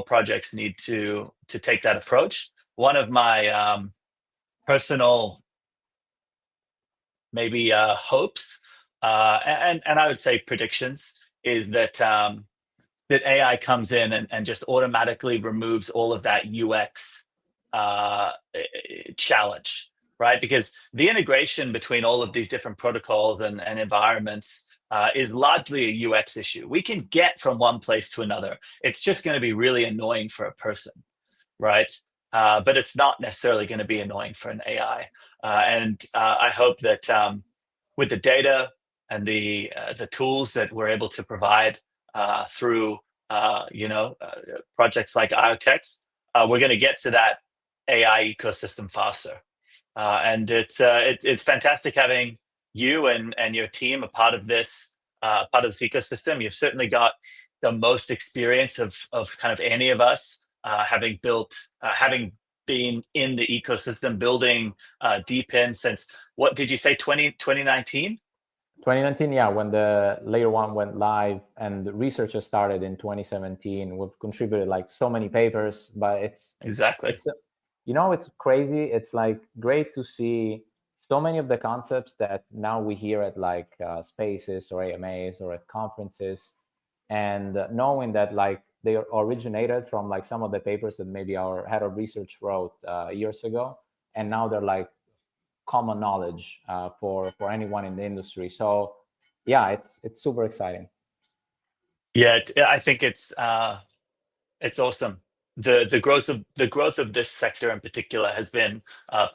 projects need to take that approach. One of my personal maybe hopes and I would say predictions is that that AI comes in and just automatically removes all of that UX challenge, right? Because the integration between all of these different protocols and environments is largely a UX issue. We can get from one place to another. It's just going to be really annoying for a person, right? But it's not necessarily going to be annoying for an AI. And I hope that with the data and the tools that we're able to provide through projects like IoTeX, we're going to get to that AI ecosystem faster. And it's fantastic having you and your team a part of this ecosystem. You've certainly got the most experience of kind of any of us, having been in the ecosystem, building deep in since, what did you say, 2019? 2019, yeah, when the layer one went live, and the researchers started in 2017. We've contributed like so many papers, but it's crazy. It's like great to see so many of the concepts that now we hear at like spaces or AMAs or at conferences, and knowing that like they originated from like some of the papers that maybe our head of research wrote years ago, and now they're like common knowledge for anyone in the industry. So yeah, it's super exciting. Yeah, I think it's awesome. The growth of this sector in particular has been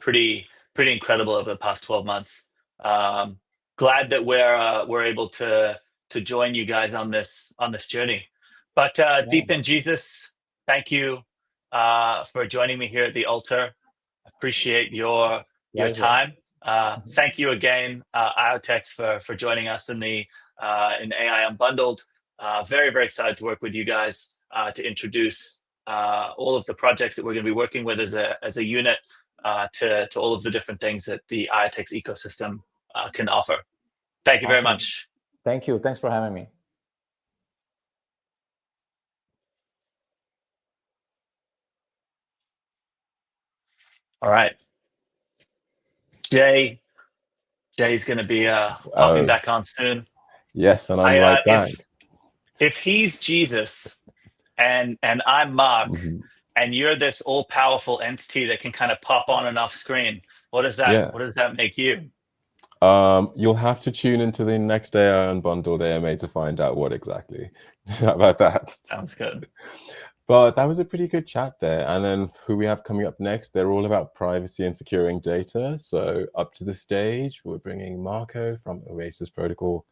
pretty incredible over the past 12 months. Glad that we're able to join you guys on this journey. But Deep in Jesus, thank you for joining me here at the altar. Appreciate your time. Thank you again, IoTeX, for joining us in AI Unbundled. Very, very excited to work with you guys to introduce all of the projects that we're going to be working with as a unit to all of the different things that the IoTeX ecosystem can offer. Thank you very much. Thank you. Thanks for having me. All right. Jay's going to be hopping back on soon. Yes, and I'm right back. If he's Jesus and I'm Mark, and you're this all-powerful entity that can kind of pop on and off screen, what does that make you? You'll have to tune into the next AI Unbundled AMA to find out what exactly. How about that? Sounds good. But that was a pretty good chat there. And then who we have coming up next, they're all about privacy and securing data. So up to the stage, we're bringing Marco from Oasis Protocol.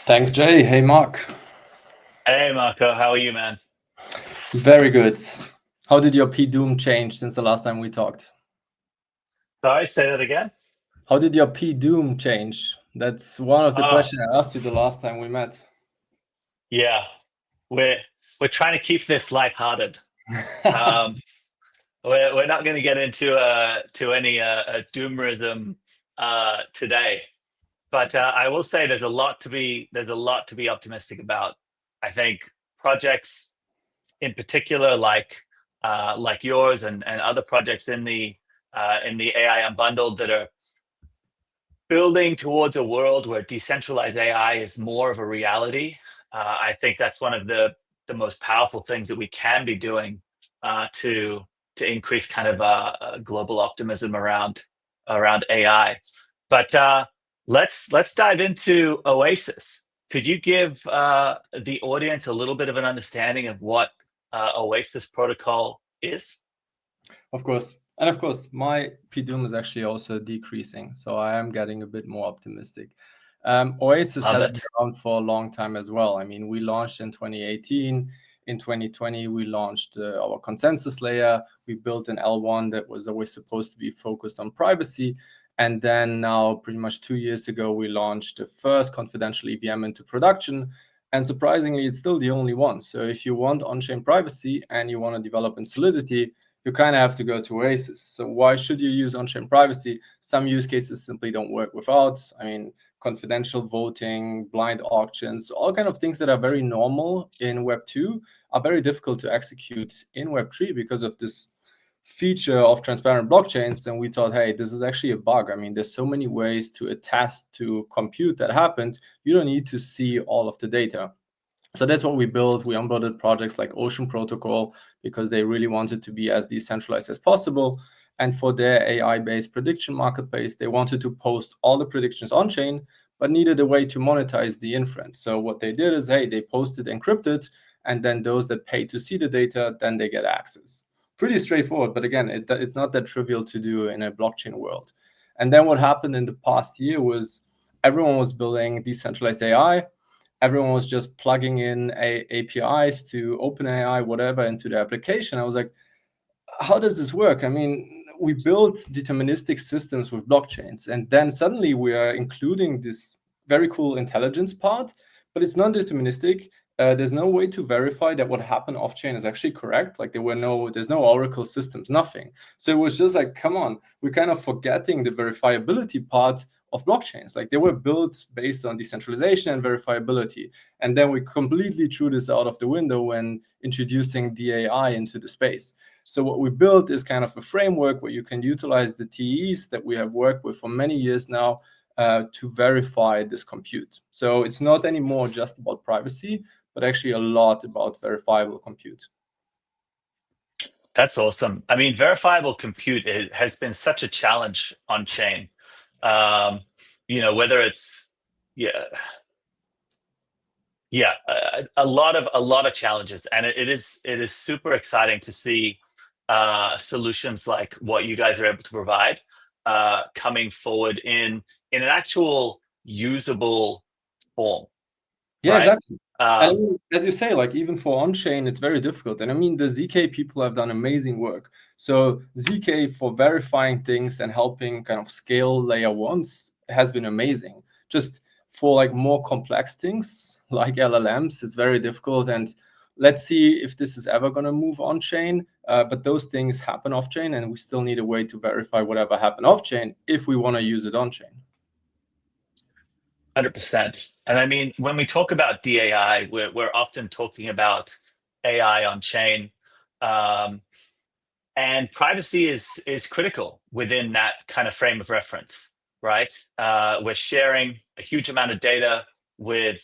Thanks, Jay. Hey, Mark. Hey, Marco. How are you, man? Very good. How did your PDoom change since the last time we talked? Sorry, say that again. How did your PDoom change? That's one of the questions I asked you the last time we met. Yeah, we're trying to keep this lighthearted. We're not going to get into any doomerism today, but I will say there's a lot to be optimistic about. I think projects in particular, like yours and other projects in the AI Unbundled, that are building towards a world where decentralized AI is more of a reality. I think that's one of the most powerful things that we can be doing to increase kind of global optimism around AI. But let's dive into Oasis. Could you give the audience a little bit of an understanding of what Oasis Protocol is? Of course. And of course, my PDoom is actually also decreasing. So I am getting a bit more optimistic. Oasis has been around for a long time as well. I mean, we launched in 2018. In 2020, we launched our consensus layer. We built an L1 that was always supposed to be focused on privacy. And then now, pretty much 2 years ago, we launched the first confidential EVM into production. And surprisingly, it's still the only one. So if you want on-chain privacy and you want to develop in Solidity, you kind of have to go to Oasis. So why should you use on-chain privacy? Some use cases simply don't work without. I mean, confidential voting, blind auctions, all kind of things that are very normal in Web 2 are very difficult to execute in Web 3 because of this feature of transparent blockchains. And we thought, hey, this is actually a bug. I mean, there's so many ways to attest to compute that happened. You don't need to see all of the data. So that's what we built. We onboarded projects like Ocean Protocol because they really wanted to be as decentralized as possible. And for their AI-based prediction marketplace, they wanted to post all the predictions on-chain, but needed a way to monetize the inference. So what they did is, hey, they posted encrypted, and then those that pay to see the data, then they get access. Pretty straightforward, but again, it's not that trivial to do in a blockchain world. And then what happened in the past year was everyone was building decentralized AI. Everyone was just plugging in APIs to OpenAI, whatever, into the application. I was like, how does this work? I mean, we built deterministic systems with blockchains, and then suddenly we are including this very cool intelligence part, but it's non-deterministic. There's no way to verify that what happened off-chain is actually correct. Like there's no Oracle systems, nothing. So it was just like, come on, we're kind of forgetting the verifiability part of blockchains. Like they were built based on decentralization and verifiability. And then we completely threw this out of the window when introducing DAI into the space. So what we built is kind of a framework where you can utilize the TEs that we have worked with for many years now to verify this compute. So it's not anymore just about privacy, but actually a lot about verifiable compute. That's awesome. I mean, verifiable compute has been such a challenge on chain. Whether it's a lot of challenges, and it is super exciting to see solutions like what you guys are able to provide coming forward in an actual usable form. Yeah, right? exactly. And I mean, as you say, like even for on-chain, it's very difficult. And I mean, the ZK people have done amazing work. So ZK for verifying things and helping kind of scale layer ones has been amazing. Just for like more complex things like LLMs, it's very difficult. And let's see if this is ever going to move on-chain. But those things happen off-chain, and we still need a way to verify whatever happened off-chain if we want to use it on-chain. 100%. And I mean, when we talk about DAI, we're often talking about AI on chain, and privacy is critical within that kind of frame of reference, right? We're sharing a huge amount of data with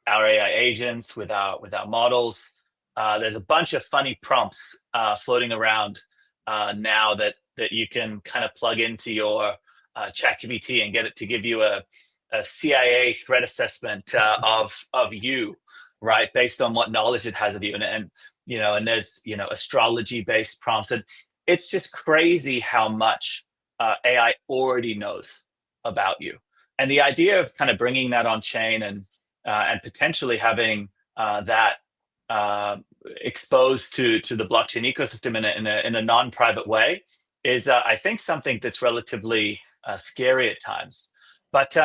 our AI agents, with our models. There's a bunch of funny prompts floating around now that that you can kind of plug into your ChatGPT and get it to give you a CIA threat assessment of you, right, based on what knowledge it has of you, and and there's astrology based prompts, and it's just crazy how much AI already knows about you. And the idea of kind of bringing that on chain and potentially having that exposed to the blockchain ecosystem in a non-private way is, I think, something that's relatively scary at times. But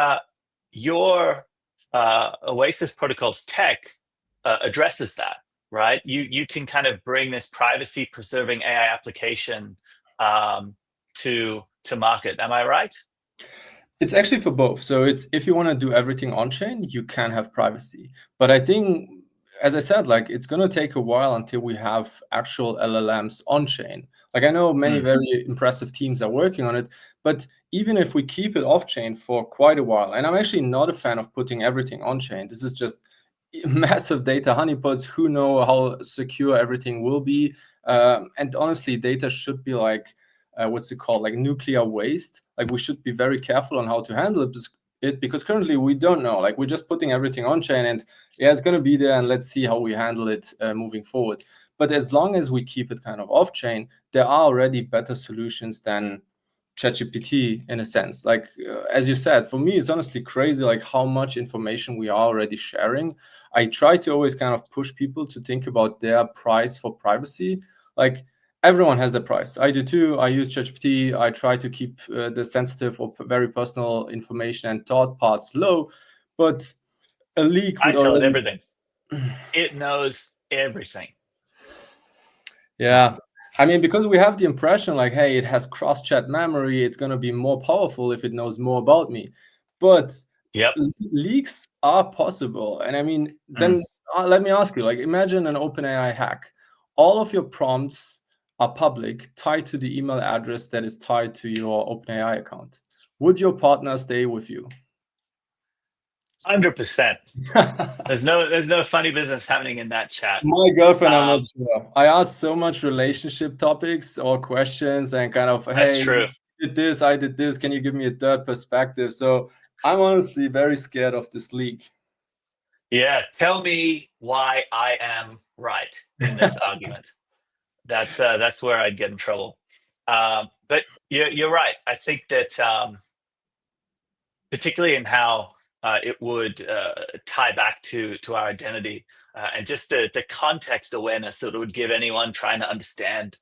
your Oasis Protocol's tech addresses that, right? You can kind of bring this privacy-preserving AI application to market. Am I right? It's actually for both. So it's, if you want to do everything on chain, you can have privacy. But I think, as I said, like, it's going to take a while until we have actual LLMs on chain. Like, I know many very impressive teams are working on it, but even if we keep it off chain for quite a while, and I'm actually not a fan of putting everything on chain. This is just massive data honeypots. Who know how secure everything will be? And honestly, data should be like, what's it called, like nuclear waste. Like, we should be very careful on how to handle it, because currently we don't know. Like, we're just putting everything on chain, and yeah, it's going to be there, and let's see how we handle it moving forward. But as long as we keep it kind of off chain, there are already better solutions than ChatGPT, in a sense. Like, as you said, for me, it's honestly crazy, like, how much information we are already sharing. I try to always kind of push people to think about their price for privacy. Like, everyone has their price. I do too. I use ChatGPT. I try to keep the sensitive or very personal information and thought parts low, but a leak would I tell it already... everything. It knows everything. Yeah. I mean, because we have the impression like, hey, it has cross-chat memory, it's going to be more powerful if it knows more about me. But Yep. leaks are possible. And I mean, then let me ask you, like, imagine an OpenAI hack. All of your prompts are public, tied to the email address that is tied to your OpenAI account. Would your partner stay with you? 100%. There's no funny business happening in that chat. My girlfriend, I'm not sure. I asked so much relationship topics or questions and kind of, hey, true. you did this, I did this, can you give me a third perspective? So I'm honestly very scared of this leak. Yeah, tell me why I am right in this argument. That's where I'd get in trouble. But you're right. I think that particularly in how it would tie back to our identity and just the context awareness that it would give anyone trying to understand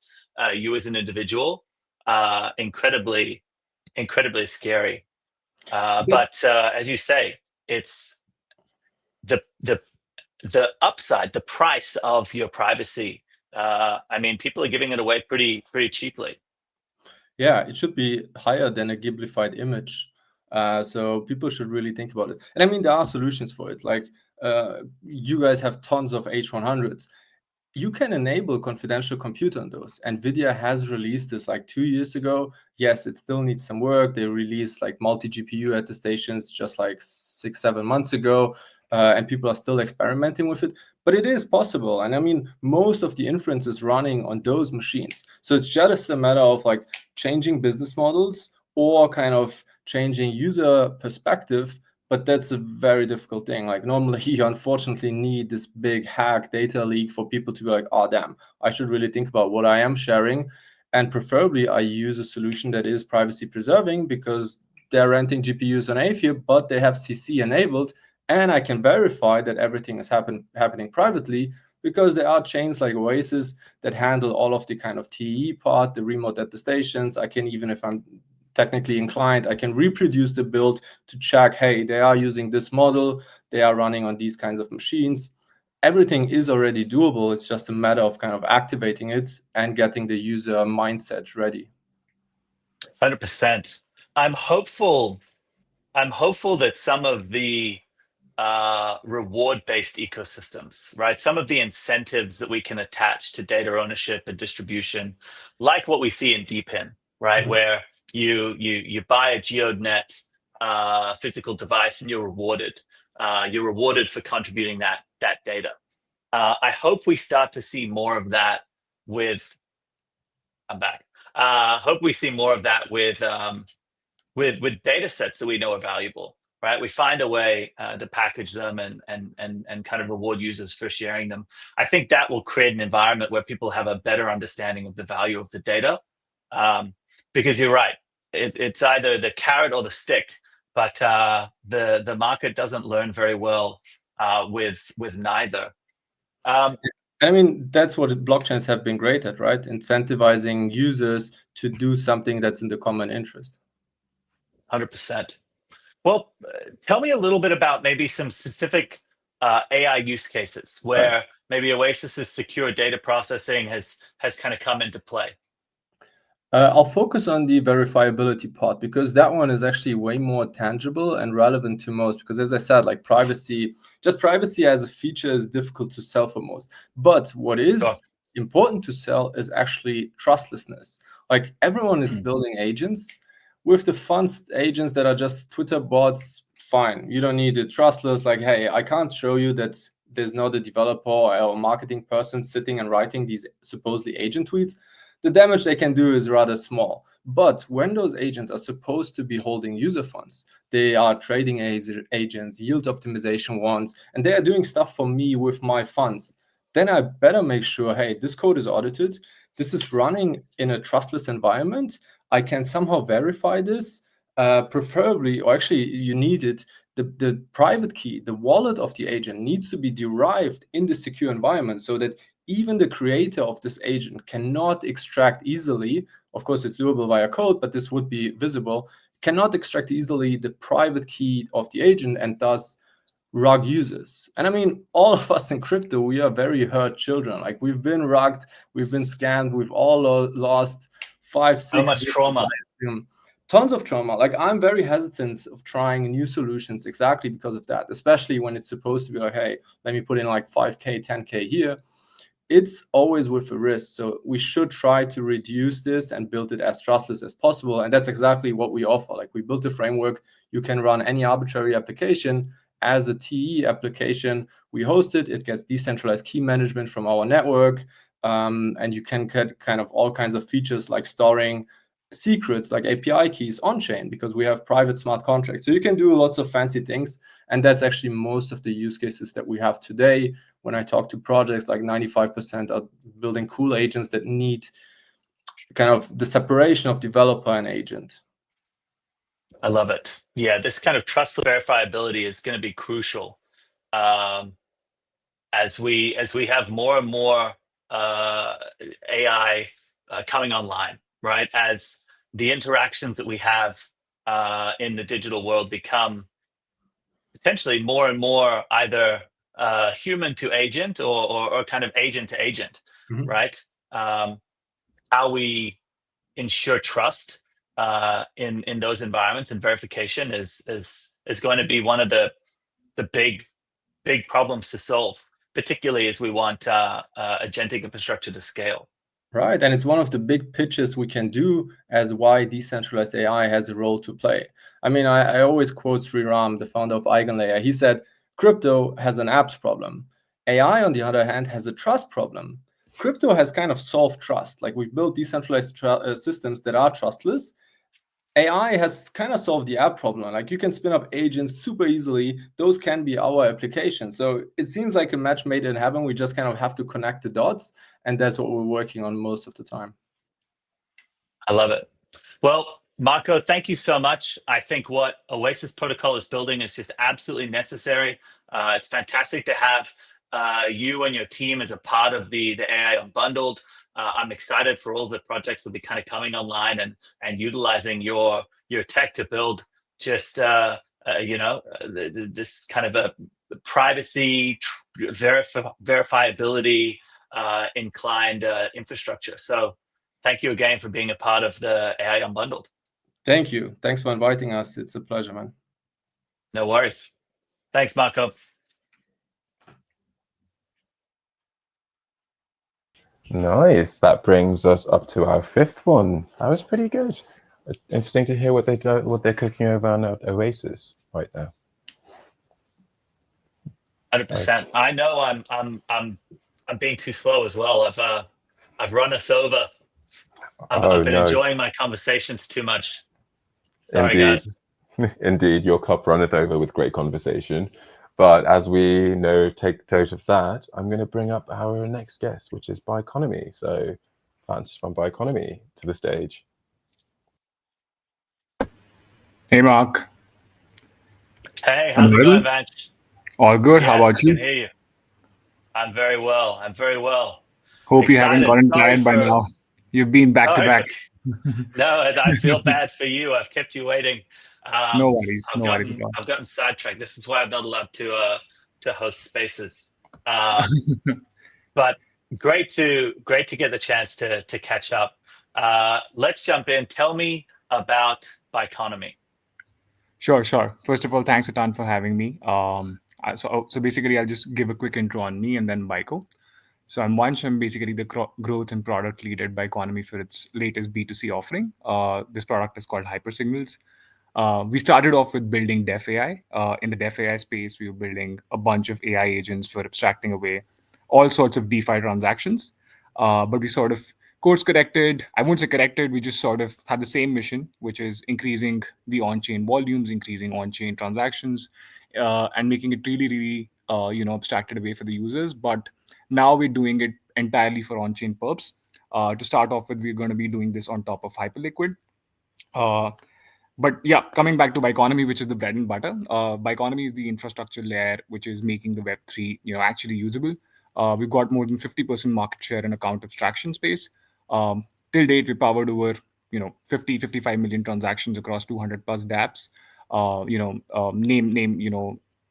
you as an individual, incredibly scary. But as you say, it's the upside, the price of your privacy. I mean, people are giving it away pretty cheaply. Yeah, it should be higher than a Ghiblified image. So people should really think about it. And I mean, there are solutions for it. Like, you guys have tons of H100s. You can enable confidential compute on those. NVIDIA has released this like 2 years ago. Yes, it still needs some work. They released like multi-GPU attestations just like 6-7 months ago. And people are still experimenting with it. But it is possible. And I mean, most of the inference is running on those machines. So it's just a matter of like changing business models or kind of changing user perspective. But that's a very difficult thing. Like, normally you unfortunately need this big hack data leak for people to be like, oh, damn, I should really think about what I am sharing. And preferably I use a solution that is privacy preserving, because they're renting GPUs on Aethir, but they have CC enabled. And I can verify that everything is happening privately, because there are chains like Oasis that handle all of the kind of TE part, the remote attestations. I can, even if I'm technically inclined, I can reproduce the build to check, hey, they are using this model, they are running on these kinds of machines. Everything is already doable. It's just a matter of kind of activating it and getting the user mindset ready. 100%. I'm hopeful that some of the reward-based ecosystems, right? Some of the incentives that we can attach to data ownership and distribution, like what we see in DePIN, right? Mhm. Where you buy a GEODNET physical device and you're rewarded. You're rewarded for contributing that data. I hope we start to see more of that with... I'm back. hope we see more of that with data sets that we know are valuable, right? We find a way to package them and kind of reward users for sharing them. I think that will create an environment where people have a better understanding of the value of the data. Because you're right, it's either the carrot or the stick, but the market doesn't learn very well with neither. I mean, that's what blockchains have been great at, right? Incentivizing users to do something that's in the common interest. 100%. Well, tell me a little bit about maybe some specific AI use cases where maybe Oasis's secure data processing has kind of come into play. I'll focus on the verifiability part because that one is actually way more tangible and relevant to most. Because as I said, like privacy as a feature is difficult to sell for most. But what is important to sell is actually trustlessness. Like everyone is building agents. With the fun agents that are just Twitter bots, fine. You don't need it. Trustless, like, hey, I can't show you that there's not a developer or a marketing person sitting and writing these supposedly agent tweets. The damage they can do is rather small. But when those agents are supposed to be holding user funds, they are trading agents, yield optimization ones, and they are doing stuff for me with my funds, then I better make sure, hey, this code is audited. This is running in a trustless environment. I can somehow verify this, preferably, or actually you need it, the private key, the wallet of the agent needs to be derived in the secure environment so that even the creator of this agent cannot extract easily. Of course, it's doable via code, but this would be visible, cannot extract easily the private key of the agent and thus rug users. And I mean, all of us in crypto, we are very hurt children. Like we've been rugged, we've been scammed, we've all lost 5, 6. So much trauma. Tons of trauma. Like I'm very hesitant of trying new solutions exactly because of that, especially when it's supposed to be like, hey, let me put in like 5K, 10K here. It's always with a risk. So we should try to reduce this and build it as trustless as possible. And that's exactly what we offer. Like we built a framework. You can run any arbitrary application as a TE application. We host it. It gets decentralized key management from our network. And you can get kind of all kinds of features like storing secrets like API keys on chain because we have private smart contracts. So you can do lots of fancy things. And that's actually most of the use cases that we have today. When I talk to projects, like 95% are building cool agents that need kind of the separation of developer and agent. I love it. Yeah, this kind of trustless verifiability is going to be crucial as we have more and more AI coming online, right? As the interactions that we have in the digital world become potentially more and more either human to agent or kind of agent to agent, right? How we ensure trust in those environments and verification is going to be one of the big problems to solve, particularly as we want agentic infrastructure to scale. Right, and it's one of the big pitches we can do as why decentralized AI has a role to play. I mean, I always quote Rydon, the founder of EigenLayer. He said, crypto has an apps problem. AI, on the other hand, has a trust problem. Crypto has kind of solved trust. Like we've built decentralized systems that are trustless. AI has kind of solved the app problem. Like you can spin up agents super easily. Those can be our applications. So it seems like a match made in heaven. We just kind of have to connect the dots. And that's what we're working on most of the time. I love it. Well, Marco, thank you so much. I think what Oasis Protocol is building is just absolutely necessary. It's fantastic to have you and your team as a part of the AI Unbundled. I'm excited for all the projects that will be kind of coming online and utilizing your tech to build just this kind of a privacy verifiability inclined infrastructure. So thank you again for being a part of the AI Unbundled. Thank you. Thanks for inviting us. It's a pleasure, man. No worries. Thanks, Marco. Nice. That brings us up to our 5th one. That was pretty good. Interesting to hear what they're cooking over on Oasis right now. 100%. I know I'm being too slow as well. I've run us over I've been no, enjoying my conversations too much. Sorry, indeed. guys. Indeed, your cup runneth over with great conversation. But as we know, take note of that, I'm going to bring up our next guest, which is Biconomy. So, Vance from Biconomy to the stage. Hey, Mark. Hey, how's it going, Vance? All good. Yes, How about I can you? hear you. I'm very well. I'm very well. Hope you haven't Excited. gotten Sorry tired by for now. You've been back to sorry back. for no. I feel bad for you. I've kept you waiting. No worries. I've No worries at all. gotten sidetracked. This is why I'm not allowed to host spaces. But great to get the chance to catch up. Let's jump in. Tell me about Biconomy. Sure. First of all, thanks a ton for having me. So basically, I'll just give a quick intro on me and then Bico. So I'm Vansh. I'm basically the growth and product lead at Biconomy for its latest B2C offering. This product is called Hypersignals. We started off with building Def AI. In the Def AI space, we were building a bunch of AI agents for abstracting away all sorts of DeFi transactions. But we sort of course corrected. I won't say corrected. We just sort of had the same mission, which is increasing the on-chain volumes, increasing on-chain transactions, and making it really, abstracted away for the users. But now we're doing it entirely for on-chain perps. To start off with, we're going to be doing this on top of Hyperliquid. But yeah, coming back to Biconomy, which is the bread and butter. Biconomy is the infrastructure layer which is making the Web3, actually usable. We've got more than 50% market share in account abstraction space. Till date, we powered over 55 million transactions across 200 plus dApps.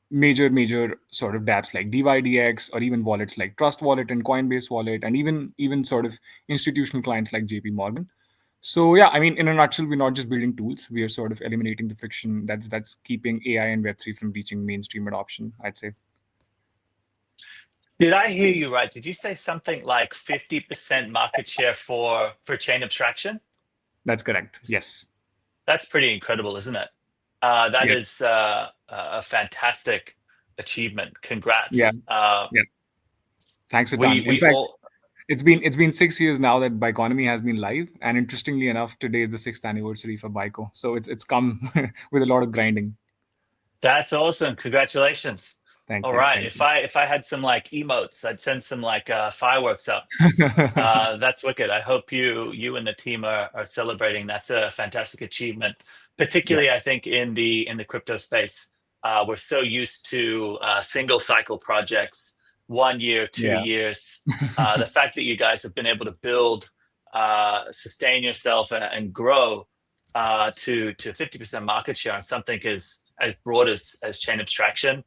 Major sort of dApps like DYDX, or even wallets like Trust Wallet and Coinbase Wallet, and even sort of institutional clients like JP Morgan. So yeah, I mean, in a nutshell, we're not just building tools; we are sort of eliminating the friction that's keeping AI and Web3 from reaching mainstream adoption, I'd say. Did I hear you right? Did you say something like 50% market share for chain abstraction? That's correct. Yes. That's pretty incredible, isn't it? That Yeah. is a fantastic achievement. Congrats. Yeah. Thanks a ton. In fact, it's been 6 years now that Biconomy has been live, and interestingly enough, today is the 6th anniversary for Bico. So it's come with a lot of grinding. That's awesome. Congratulations. Thank All you. right. If I had some like emotes, I'd send some like fireworks up. That's wicked. I hope you and the team are celebrating. That's a fantastic achievement, particularly I think in the crypto space. We're so used to single cycle projects, 1 year, 2 years. The fact that you guys have been able to build, sustain yourself and grow to 50% market share on something as broad as chain abstraction,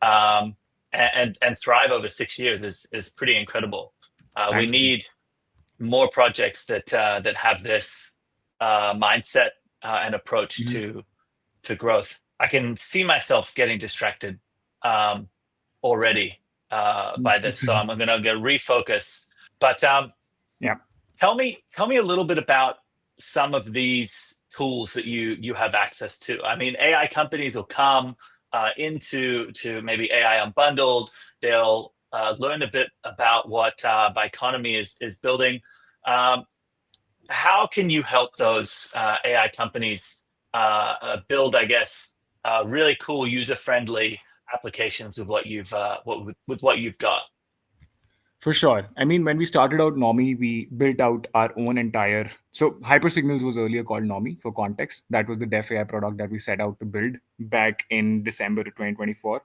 and thrive over 6 years is pretty incredible. We need more projects that have this mindset and approach to growth. I can see myself getting distracted already by this, so I'm gonna refocus. But tell me a little bit about some of these tools that you have access to. I mean, AI companies will come into maybe AI Unbundled. They'll learn a bit about what Biconomy is building. How can you help those AI companies build, I guess, really cool, user-friendly applications with what you've got? For sure. I mean, when we started out Nomi, we built out our own entire. So Hypersignals was earlier called Nomi, for context. That was the Def AI product that we set out to build back in December of 2024.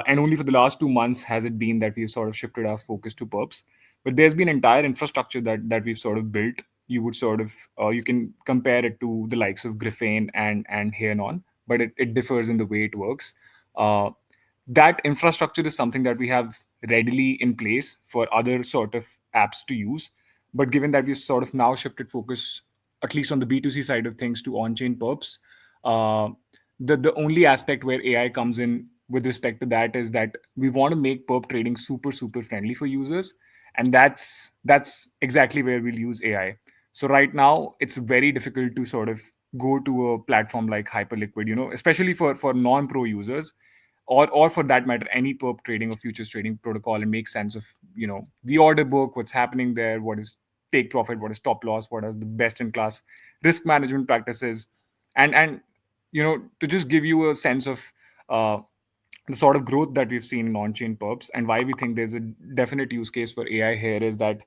And only for the last 2 months has it been that we've sort of shifted our focus to perps. But there's been entire infrastructure that we've sort of built. You would sort of you can compare it to the likes of Griffin and Herenon, but it differs in the way it works. That infrastructure is something that we have readily in place for other sort of apps to use. But given that we've sort of now shifted focus, at least on the B2C side of things, to on-chain perps, the only aspect where AI comes in with respect to that is that we want to make perp trading super friendly for users, and that's exactly where we'll use AI. So right now it's very difficult to sort of go to a platform like Hyperliquid, especially for non-pro users, or for that matter, any perp trading or futures trading protocol, and make sense of the order book, what's happening there, what is take profit, what is stop loss, what are the best in class risk management practices, and to just give you a sense of uh, the sort of growth that we've seen in on-chain perps and why we think there's a definite use case for AI here is that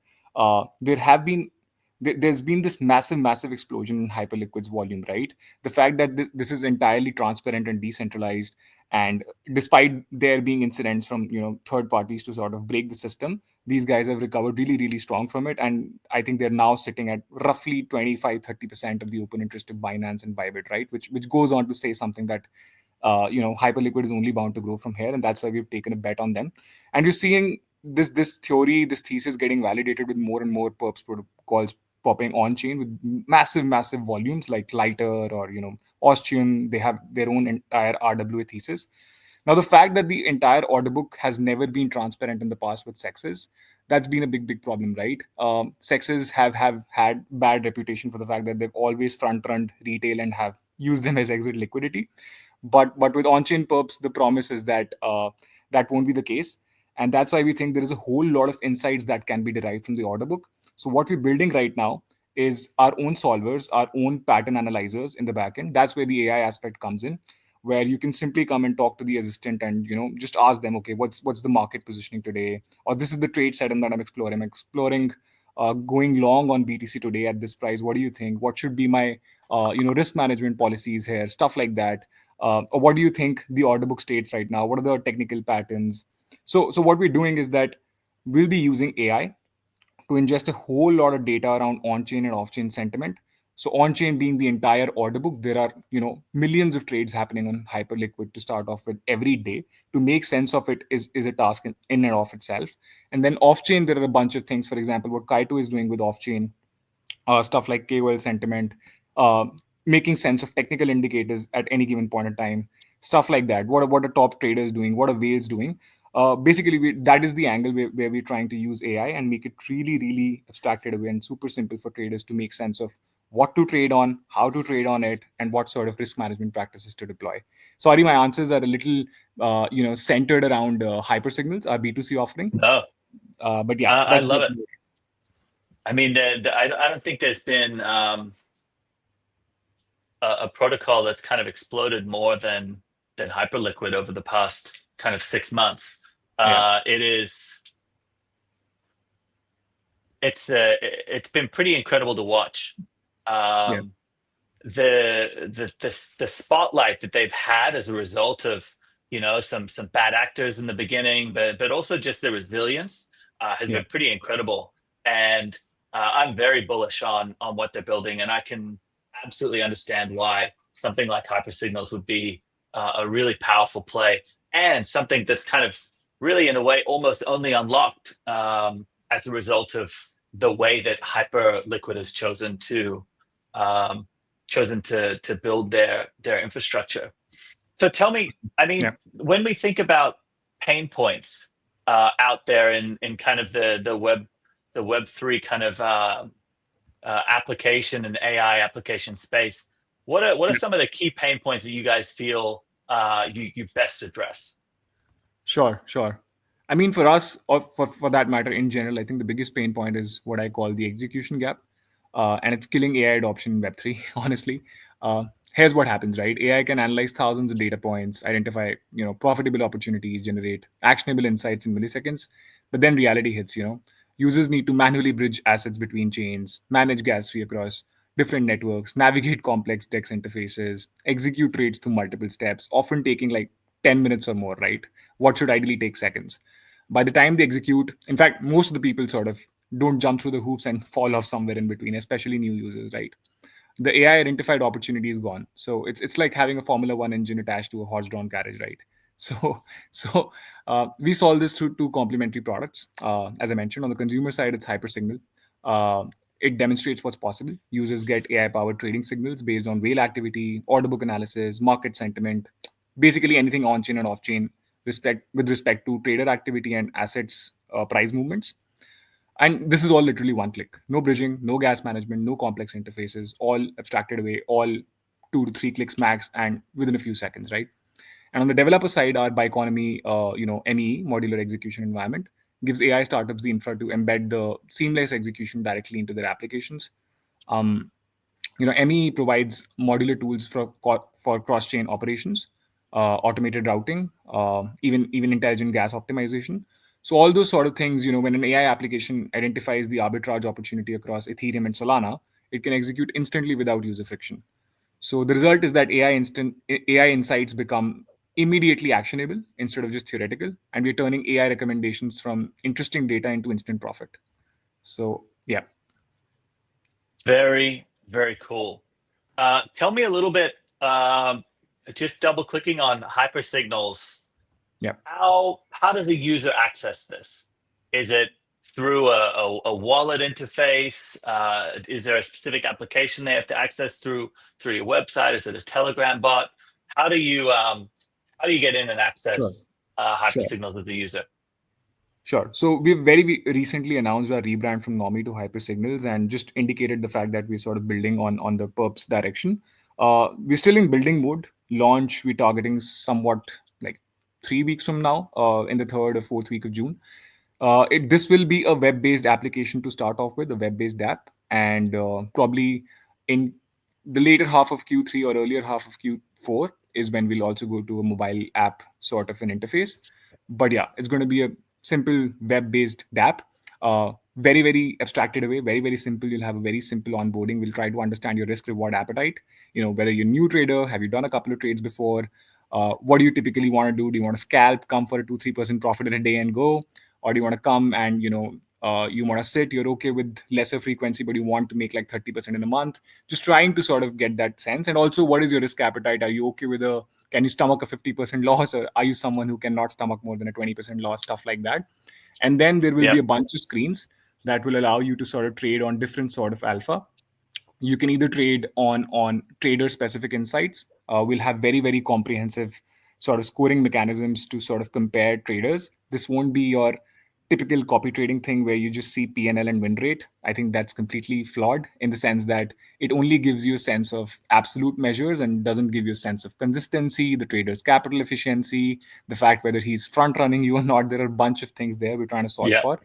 there's been this massive explosion in hyperliquids volume, right? The fact that this is entirely transparent and decentralized, and despite there being incidents from third parties to sort of break the system, these guys have recovered really strong from it, and I think they're now sitting at roughly 25-30% of the open interest of Binance and Bybit, right? Which goes on to say something that Hyperliquid is only bound to grow from here, and that's why we've taken a bet on them. And you're seeing this theory, this thesis getting validated with more and more perps protocols popping on chain with massive volumes like Lighter or Austrian. They have their own entire RWA thesis. Now, the fact that the entire order book has never been transparent in the past with sexes, that's been a big problem, right? Sexes have had bad reputation for the fact that they've always front-run retail and have used them as exit liquidity. But with on-chain perps, the promise is that that won't be the case, and that's why we think there is a whole lot of insights that can be derived from the order book. So what we're building right now is our own solvers, our own pattern analyzers in the backend. That's where the AI aspect comes in, where you can simply come and talk to the assistant and just ask them, okay, what's the market positioning today, or this is the trade setup that I'm exploring going long on BTC today at this price. What do you think? What should be my risk management policies here? Stuff like that. Or what do you think the order book states right now? What are the technical patterns? So what we're doing is that we'll be using AI to ingest a whole lot of data around on-chain and off-chain sentiment. So on-chain being the entire order book, there are millions of trades happening on Hyperliquid to start off with every day. To make sense of it is a task in and of itself. And then off-chain, there are a bunch of things. For example, what Kaito is doing with off-chain, stuff like KOL sentiment, uh, making sense of technical indicators at any given point in time, stuff like that. What are top traders doing? What are whales doing? Basically, that is the angle where we're trying to use AI and make it really abstracted away and super simple for traders to make sense of what to trade on, how to trade on it, and what sort of risk management practices to deploy. Sorry, my answers are a little, centered around Hypersignals, our B2C offering. No, but yeah, I love it. I mean, I don't think there's been a protocol that's kind of exploded more than Hyperliquid over the past kind of 6 months. It's been pretty incredible to watch. The spotlight that they've had as a result of some bad actors in the beginning, but also just the resilience has been pretty incredible. And I'm very bullish on what they're building, and I can absolutely understand why something like Hypersignals would be a really powerful play, and something that's kind of really, in a way, almost only unlocked as a result of the way that Hyperliquid has chosen to build their infrastructure. So tell me, I mean, when we think about pain points out there in kind of the Web3 kind of application and AI application space, what are some of the key pain points that you guys feel you best address? Sure. I mean, for us, or for that matter, in general, I think the biggest pain point is what I call the execution gap, and it's killing AI adoption in Web3. Honestly, here's what happens, right? AI can analyze thousands of data points, identify profitable opportunities, generate actionable insights in milliseconds, but then reality hits. Users need to manually bridge assets between chains, manage gas fee across different networks, navigate complex text interfaces, execute trades through multiple steps, often taking like 10 minutes or more, right? What should ideally take seconds. By the time they execute, in fact, most of the people sort of don't jump through the hoops and fall off somewhere in between, especially new users, right? The AI identified opportunity is gone. So it's like having a Formula One engine attached to a horse-drawn carriage, right? So we solve this through two complementary products. As I mentioned, on the consumer side, it's Hypersignal. It demonstrates what's possible. Users get AI-powered trading signals based on whale activity, order book analysis, market sentiment, basically anything on-chain and off-chain with respect to trader activity and assets price movements. And this is all literally one click. No bridging, no gas management, no complex interfaces, all abstracted away, all 2 to 3 clicks max, and within a few seconds, right? And on the developer side, our Biconomy, MEE, modular execution environment, gives AI startups the infra to embed the seamless execution directly into their applications. ME provides modular tools for cross-chain operations, automated routing, even intelligent gas optimization. So all those sort of things, when an AI application identifies the arbitrage opportunity across Ethereum and Solana, it can execute instantly without user friction. So the result is that AI insights become immediately actionable instead of just theoretical, and we're turning AI recommendations from interesting data into instant profit. So yeah. Very, very cool. Tell me a little bit, just double clicking on hypersignals. Yeah. How does a user access this? Is it through a wallet interface? Is there a specific application they have to access through your website? Is it a Telegram bot? How do you get in and access hypersignals as a user? Sure. So we've very recently announced our rebrand from Nomi to Hypersignals and just indicated the fact that we're sort of building on the perps direction. We're still in building mode. Launch, we're targeting somewhat like 3 weeks from now, in the 3rd or 4th week of June. This will be a web-based application to start off with, a web-based app, and probably in the later half of Q3 or earlier half of Q4 is when we'll also go to a mobile app sort of an interface. But yeah, it's going to be a simple web-based dApp, very, very abstracted away, very, very simple. You'll have a very simple onboarding. We'll try to understand your risk-reward appetite. Whether you're a new trader, have you done a couple of trades before? What do you typically want to do? Do you want to scalp, come for a 2-3% profit in a day and go? Or do you want to come and, you want to sit, you're okay with lesser frequency, but you want to make like 30% in a month? Just trying to sort of get that sense. And also, what is your risk appetite? Are you okay with can you stomach a 50% loss, or are you someone who cannot stomach more than a 20% loss, stuff like that? And then there will be a bunch of screens that will allow you to sort of trade on different sort of alpha. You can either trade on trader specific insights. We'll have very, very comprehensive sort of scoring mechanisms to sort of compare traders. This won't be your typical copy trading thing where you just see PNL and win rate. I think that's completely flawed in the sense that it only gives you a sense of absolute measures and doesn't give you a sense of consistency, the trader's capital efficiency, the fact whether he's front running you or not. There are a bunch of things there we're trying to solve for.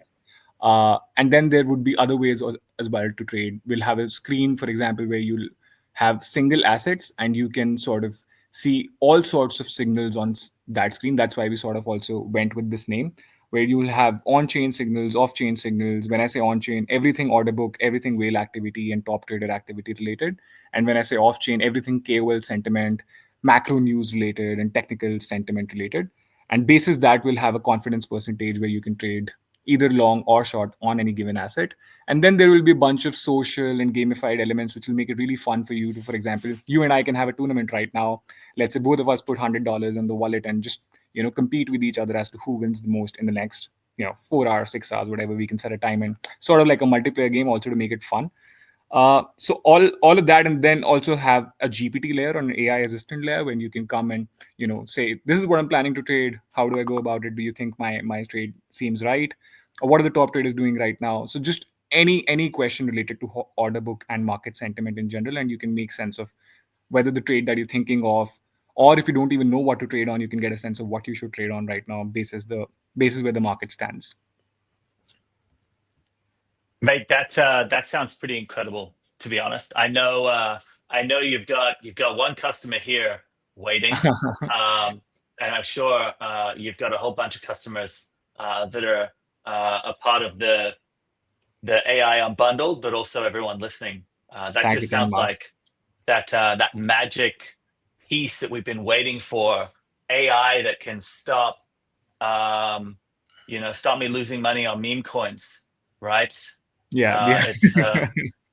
And then there would be other ways as well to trade. We'll have a screen, for example, where you'll have single assets and you can sort of see all sorts of signals on that screen. That's why we sort of also went with this name, where you'll have on-chain signals, off-chain signals. When I say on-chain, everything order book, everything whale activity and top trader activity related. And when I say off-chain, everything KOL sentiment, macro news related and technical sentiment related. And basis that will have a confidence percentage where you can trade either long or short on any given asset. And then there will be a bunch of social and gamified elements, which will make it really fun for you to, for example, you and I can have a tournament right now. Let's say both of us put $100 in the wallet and just, compete with each other as to who wins the most in the next, 4 hours, 6 hours, whatever. We can set a time and sort of like a multiplayer game also to make it fun. So all of that, and then also have a GPT layer or an AI assistant layer when you can come and say, this is what I'm planning to trade. How do I go about it? Do you think my trade seems right? Or what are the top traders doing right now? So just any question related to order book and market sentiment in general, and you can make sense of whether the trade that you're thinking of, or if you don't even know what to trade on, you can get a sense of what you should trade on right now, basis where the market stands. Mate, that sounds pretty incredible, to be honest. I know you've got one customer here waiting, and I'm sure you've got a whole bunch of customers that are a part of the AI Unbundled, but also everyone listening. That just sounds like that magic piece that we've been waiting for. AI that can stop me losing money on meme coins, right? Yeah.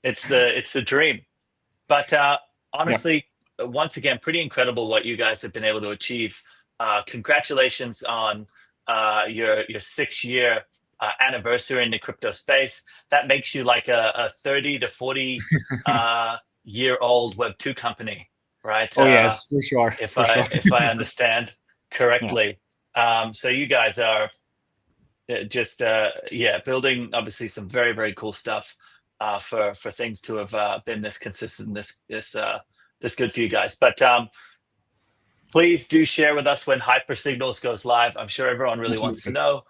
It's the dream. But honestly, once again, pretty incredible what you guys have been able to achieve. Congratulations on your 6-year anniversary in the crypto space. That makes you like a 30 to 40 year old Web2 company, right? Oh yes, for sure. If I understand correctly. So you guys are just building obviously some very, very cool stuff for things to have been this consistent, this good for you guys. But please do share with us when Hypersignals goes live. I'm sure everyone really wants to know.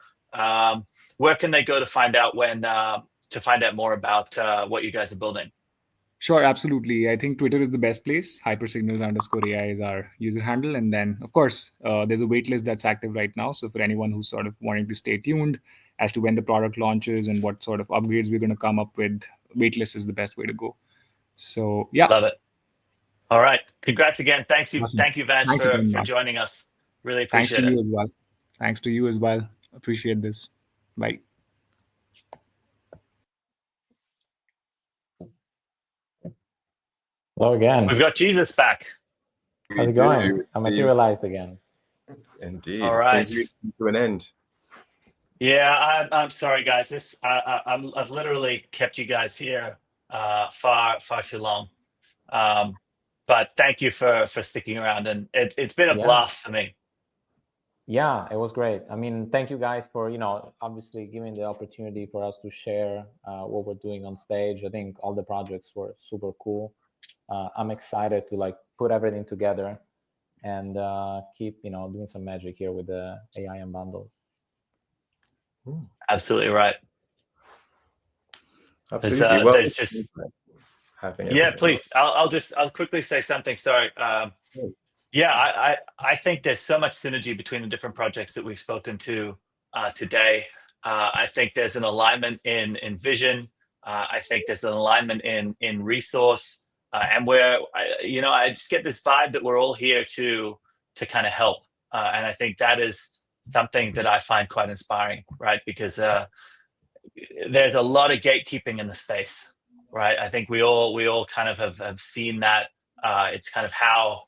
where can they go to find out more about what you guys are building? Sure, absolutely. I think Twitter is the best place. Hypersignals_AI is our user handle. And then, of course, there's a waitlist that's active right now. So for anyone who's sort of wanting to stay tuned as to when the product launches and what sort of upgrades we're going to come up with, waitlist is the best way to go. So, yeah. Love it. All right. Congrats again. Thank you, Awesome. Vance, Thanks for again, Mark. joining us. Really Thanks appreciate to it. you as well. Thanks to you as well. Appreciate this. Bye. Hello again. We've got Jesus back. How's it going? I materialized again. Indeed. All right. It seems to an end. Yeah, I'm sorry, guys. I've literally kept you guys here far too long. But thank you for sticking around, and it's been a blast for me. Yeah, it was great. I mean, thank you guys for, obviously giving the opportunity for us to share what we're doing on stage. I think all the projects were super cool. I'm excited to put everything together and keep, doing some magic here with the AI Unbundled. Absolutely right. Absolutely. Well, there's just please. I'll quickly say something. Sorry. Yeah, I think there's so much synergy between the different projects that we've spoken to today. I think there's an alignment in vision. I think there's an alignment in resource, and where I just get this vibe that we're all here to kind of help, and I think that is something that I find quite inspiring, right? Because there's a lot of gatekeeping in the space, right? I think we all kind of have seen that. It's kind of how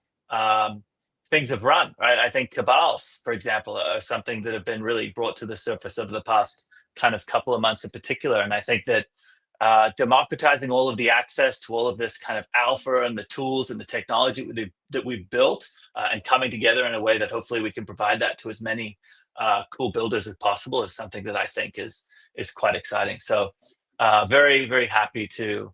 things have run, right? I think cabals, for example, are something that have been really brought to the surface over the past kind of couple of months in particular. And I think that democratizing all of the access to all of this kind of alpha and the tools and the technology that we've built and coming together in a way that hopefully we can provide that to as many cool builders as possible is something that I think is quite exciting. So very, very happy to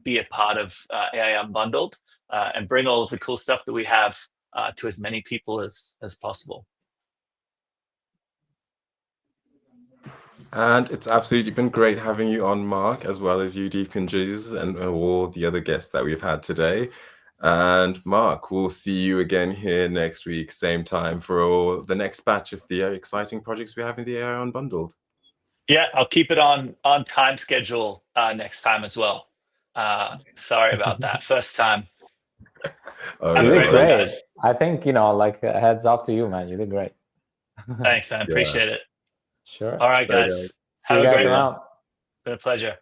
be a part of AI Unbundled and bring all of the cool stuff that we have to as many people as possible. And it's absolutely been great having you on, Mark, as well as you, Deep and Jesus, and all the other guests that we've had today. And Mark, we'll see you again here next week, same time, for all the next batch of the exciting projects we have in the AI Unbundled. Yeah, I'll keep it on time schedule next time as well. Sorry about that. First time. You did great. I think, heads off to you, man. You did great. Thanks, man. Appreciate it. Sure. All right, guys. See you guys around. It's been a pleasure.